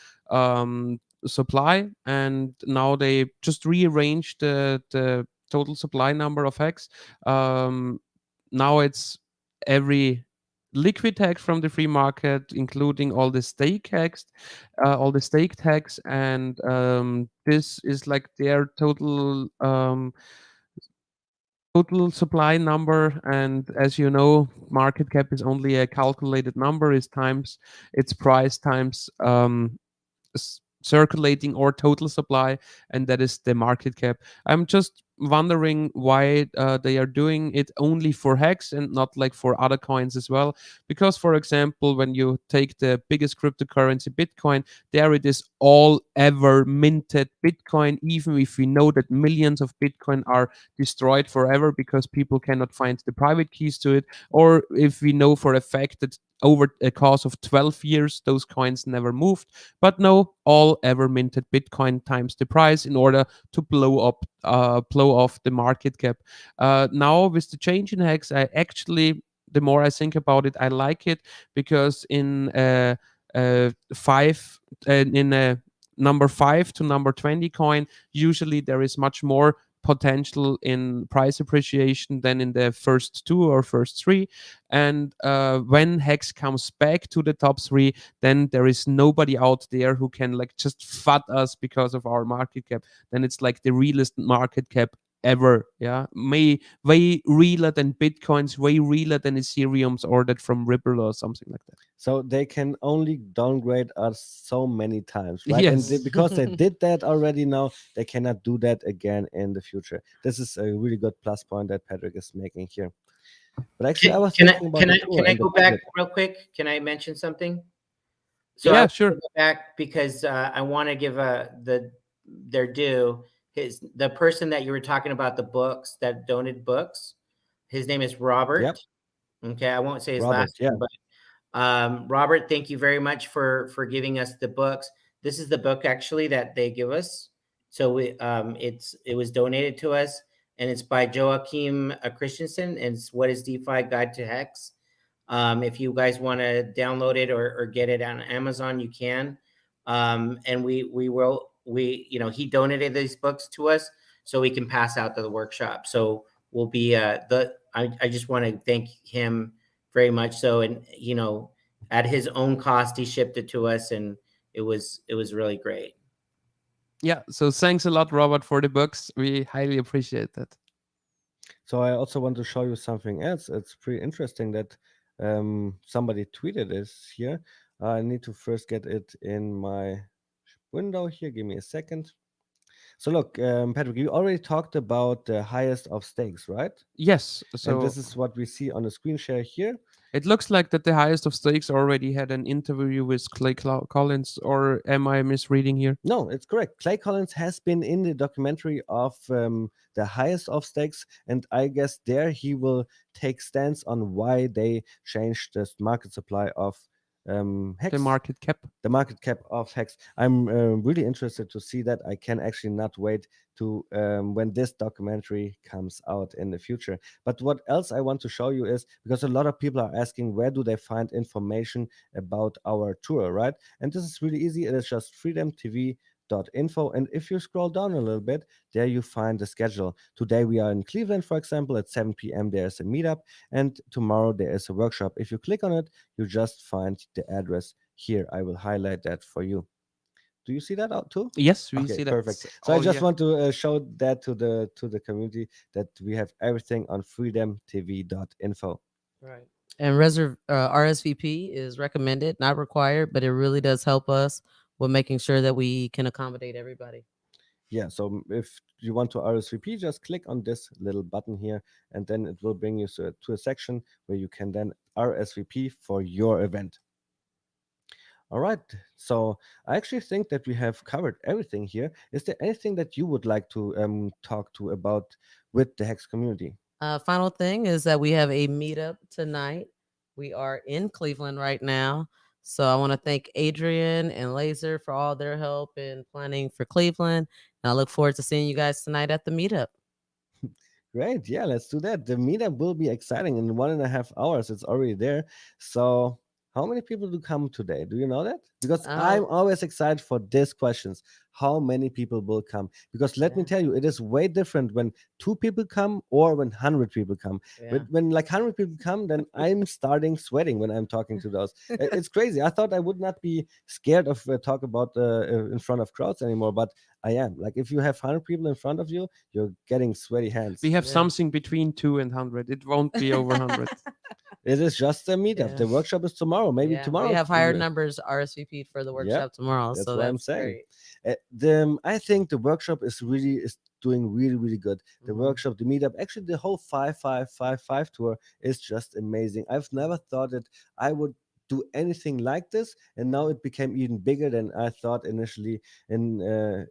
supply, and now they just rearranged the total supply number of hex. Now it's every liquid hex from the free market, including all the staked hex, and this is like their total supply number. And as you know, market cap is only a calculated number, is times its price times circulating or total supply, and that is the market cap. I'm just wondering why they are doing it only for hex and not like for other coins as well. Because, for example, when you take the biggest cryptocurrency, Bitcoin, there it is all ever minted Bitcoin, even if we know that millions of Bitcoin are destroyed forever because people cannot find the private keys to it, or if we know for a fact that over a course of 12 years those coins never moved. But no, all ever minted Bitcoin times the price in order to blow off the market cap. Now with the change in hex, I actually, the more I think about it, I like it, because in a number 5 to number 20 coin, usually there is much more potential in price appreciation than in the first two or first three. And when hex comes back to the top three, then there is nobody out there who can like just fat us because of our market cap. Then it's like the realest market cap ever. Yeah, way realer than Bitcoins, way realer than Ethereum's ordered from Ripple or something like that.
So they can only downgrade us so many times, right? And
Yes.
because they did that already, now they cannot do that again in the future. This is a really good plus point that Patrick is making here. But actually, I was thinking about the tour
Can I
and the
go back
budget.
real quick? Can I mention something? So I
Yeah,
want to
sure.
go back because I want to give their due. The person that you were talking about, the books that donated books, his name is Robert.
Yep,
Okay, I won't say his
Robert.
last
Yeah.
name, but Robert, thank you very much for giving us the books. This is the book actually that they give us. So it was donated to us, and it's by Joachim Christensen, and it's What is DeFi Guide to Hex. If you guys want to download it or get it on Amazon, you can. And he donated these books to us so we can pass out to the workshop. So we'll be I just want to thank him very much so. And at his own cost, he shipped it to us, and it was really great.
Yeah, so thanks a lot, Robert, for the books. We highly appreciate that.
So I also want to show you something else. It's pretty interesting that somebody tweeted this here. I need to first get it in my window here. Give me a second. So look, Patrick, you already talked about the highest of stakes, right?
Yes,
And
so
this is what we see on the screen share here.
it looks like that the highest of stakes already had an interview with Clay Collins, or am I misreading here?
No, it's correct. Clay Collins has been in the documentary of the highest of stakes, and I guess there he will take stance on why they changed the market supply of
The
Hex,
market cap.
the market cap of Hex. I'm really interested to see that. I can actually not wait to when this documentary comes out in the future. But what else I want to show you is, because a lot of people are asking where do they find information about our tour, right? And this is really easy. It is just freedomtv.info, and if you scroll down a little bit, there you find the schedule. Today we are in Cleveland, for example, at 7 p.m. there's a meetup, and tomorrow there is a workshop. If you click on it, you just find the address here. I will highlight that for you. Do you see that out too?
Yes, we
Okay,
see that.
perfect. So I
all
just
here.
want to show that to the community that we have everything on freedomtv.info.
Right. And RSVP is recommended, not required, but it really does help us with making sure that we can accommodate everybody.
Yeah, so if you want to RSVP, just click on this little button here, and then it will bring you to a section where you can then RSVP for your event. All right, so I actually think that we have covered everything here. Is there anything that you would like to talk to about with the Hex community?
Final thing is that we have a meetup tonight. We are in Cleveland right now. So I want to thank Adrian and Laser for all their help in planning for Cleveland. And I look forward to seeing you guys tonight at the meetup.
Great, yeah, let's do that. The meetup will be exciting in 1.5 hours. It's already there. So, how many people do come today? Do you know that? Because I'm
Oh,
always excited for these questions. How many people will come? Because let me
yeah,
tell you, it is way different when 2 people come or when 100 people come.
yeah.
When like 100 people come, then I'm starting sweating when I'm talking to those. It's crazy. I thought I would not be scared of talk about in front of crowds anymore, but I am. Like if you have 100 people in front of you, you're getting sweaty
We
hands.
have
Yeah.
something between 2 and 100. It won't be over 100.
It is just a meetup.
Yeah.
The workshop is tomorrow. Maybe
Yeah. We
tomorrow.
have higher numbers RSVP'd for the
Yep,
workshop tomorrow.
that's
So
what I'm
that's
saying.
great.
I think the workshop is doing really good. The
Mhm.
workshop, the meetup, actually the whole 5555 tour is just amazing. I've never thought that I would do anything like this, and now it became even bigger than I thought initially. In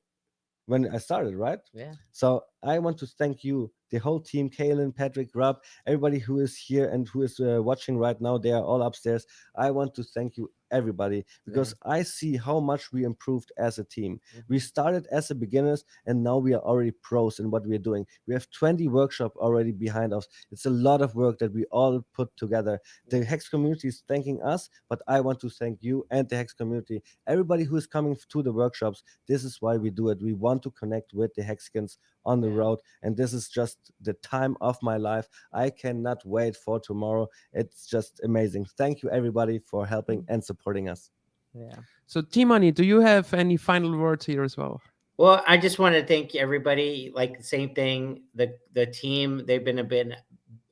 when I started, right?
Yeah.
So I want to thank you, the whole team, Kaylin, Patrick, Rob, everybody who is here and who is watching right now. They are all upstairs. I want to thank you, everybody,
Yeah.
because I see how much we improved as a team. We
Mhm.
started as a beginners, and now we are already pros in what we are doing. We have 20 workshops already behind us. It's a lot of work that we all put together. The
Yeah.
Hex community is thanking us, but I want to thank you and the Hex community, everybody who is coming to the workshops. This is why we do it. We want to connect with the Hexicans on the
Yeah.
road, and this is just the time of my life. I cannot wait for tomorrow. It's just amazing. Thank you, everybody, for helping and supporting us.
Yeah.
So, Timani, do you have any final words here as well?
Well, I just want to thank everybody. Like the same thing, the team, they've been a bit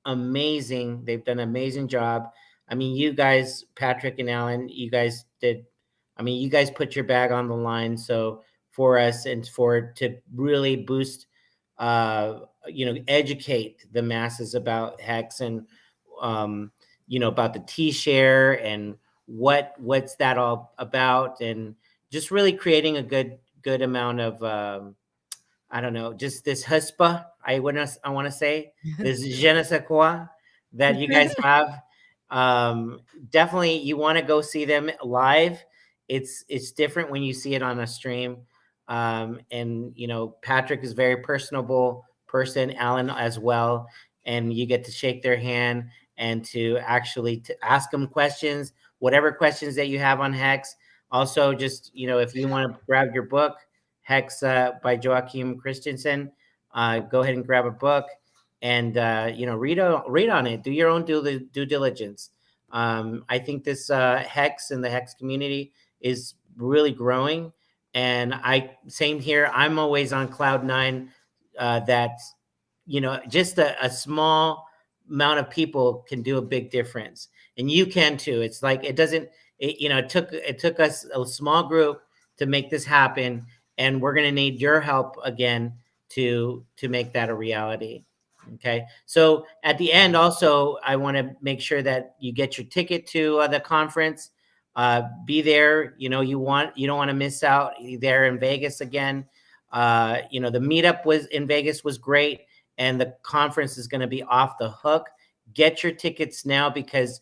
amazing. They've done an amazing job. I mean, you guys, Patrick and Alan, you guys did. I mean, you guys put your bag on the line. So for us and for to really boost, educate the masses about Hex and, um, about the T-share and what's that all about, and just really creating a good amount of, I don't know, just this chutzpah. I want to say this je ne sais quoi that you guys have. Definitely, you want to go see them live. It's different when you see it on a stream. And Patrick is a very personable person, Alan as well, and you get to shake their hand and to actually to ask them questions, whatever questions that you have on Hex. Also, just if you want to grab your book, Hex by Joachim Christensen. Go ahead and grab a book and read on it. Do your own due diligence. I think this Hex and the Hex community is really growing, and same here. I'm always on cloud nine. That just a small amount of people can do a big difference, and you can too. It's like it doesn't. It took us a small group to make this happen, and we're going to need your help again to make that a reality. Okay, so at the end also I want to make sure that you get your ticket to the conference. Be there. You don't want to miss out there in Vegas again. The meetup in Vegas was great, and the conference is going to be off the hook. Get your tickets now, because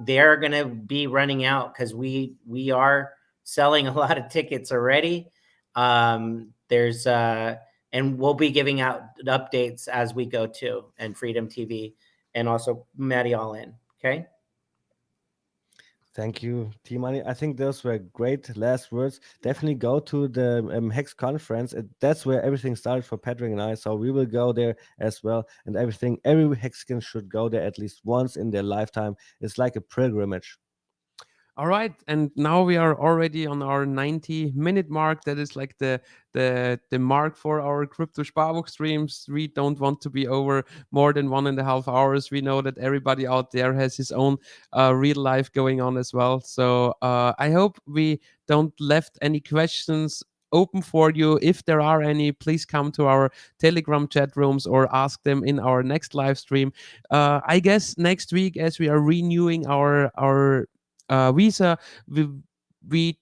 they're going to be running out, because we are selling a lot of tickets already. There's and we'll be giving out updates as we go too, and Freedom TV, and also Maddie All In. Okay.
Thank you, T-Money. I think those were great last words. Definitely go to the Hex conference. That's where everything started for Patrick and I. So we will go there as well. And every Hexican should go there at least once in their lifetime. It's like a pilgrimage.
All right, and now we are already on our 90-minute mark. That is like the mark for our Kryptosparbuch streams. We don't want to be over more than 1.5 hours. We know that everybody out there has his own real life going on as well. So I hope we don't left any questions open for you. If there are any, please come to our Telegram chat rooms or ask them in our next live stream. I guess next week, as we are renewing our visa, we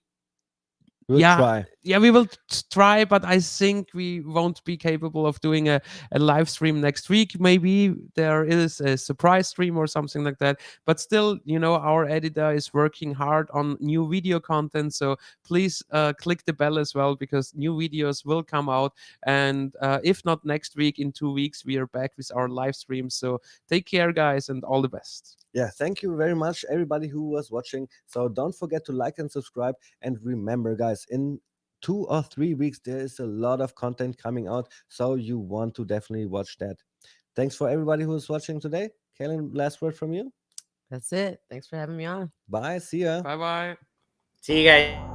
We'll
yeah,
try.
yeah, we will try, but I think we won't be capable of doing a live stream next week. Maybe there is a surprise stream or something like that, but still, our editor is working hard on new video content, so please click the bell as well, because new videos will come out. And if not next week, in 2 weeks we are back with our live stream. So take care, guys, and all the best.
Yeah, thank you very much, everybody who was watching. So don't forget to like and subscribe. And remember, guys, in 2 or 3 weeks, there is a lot of content coming out. So you want to definitely watch that. Thanks for everybody who's watching today. Kaylin, last word from you.
That's it. Thanks for having me on.
Bye. See ya.
Bye bye.
See you guys.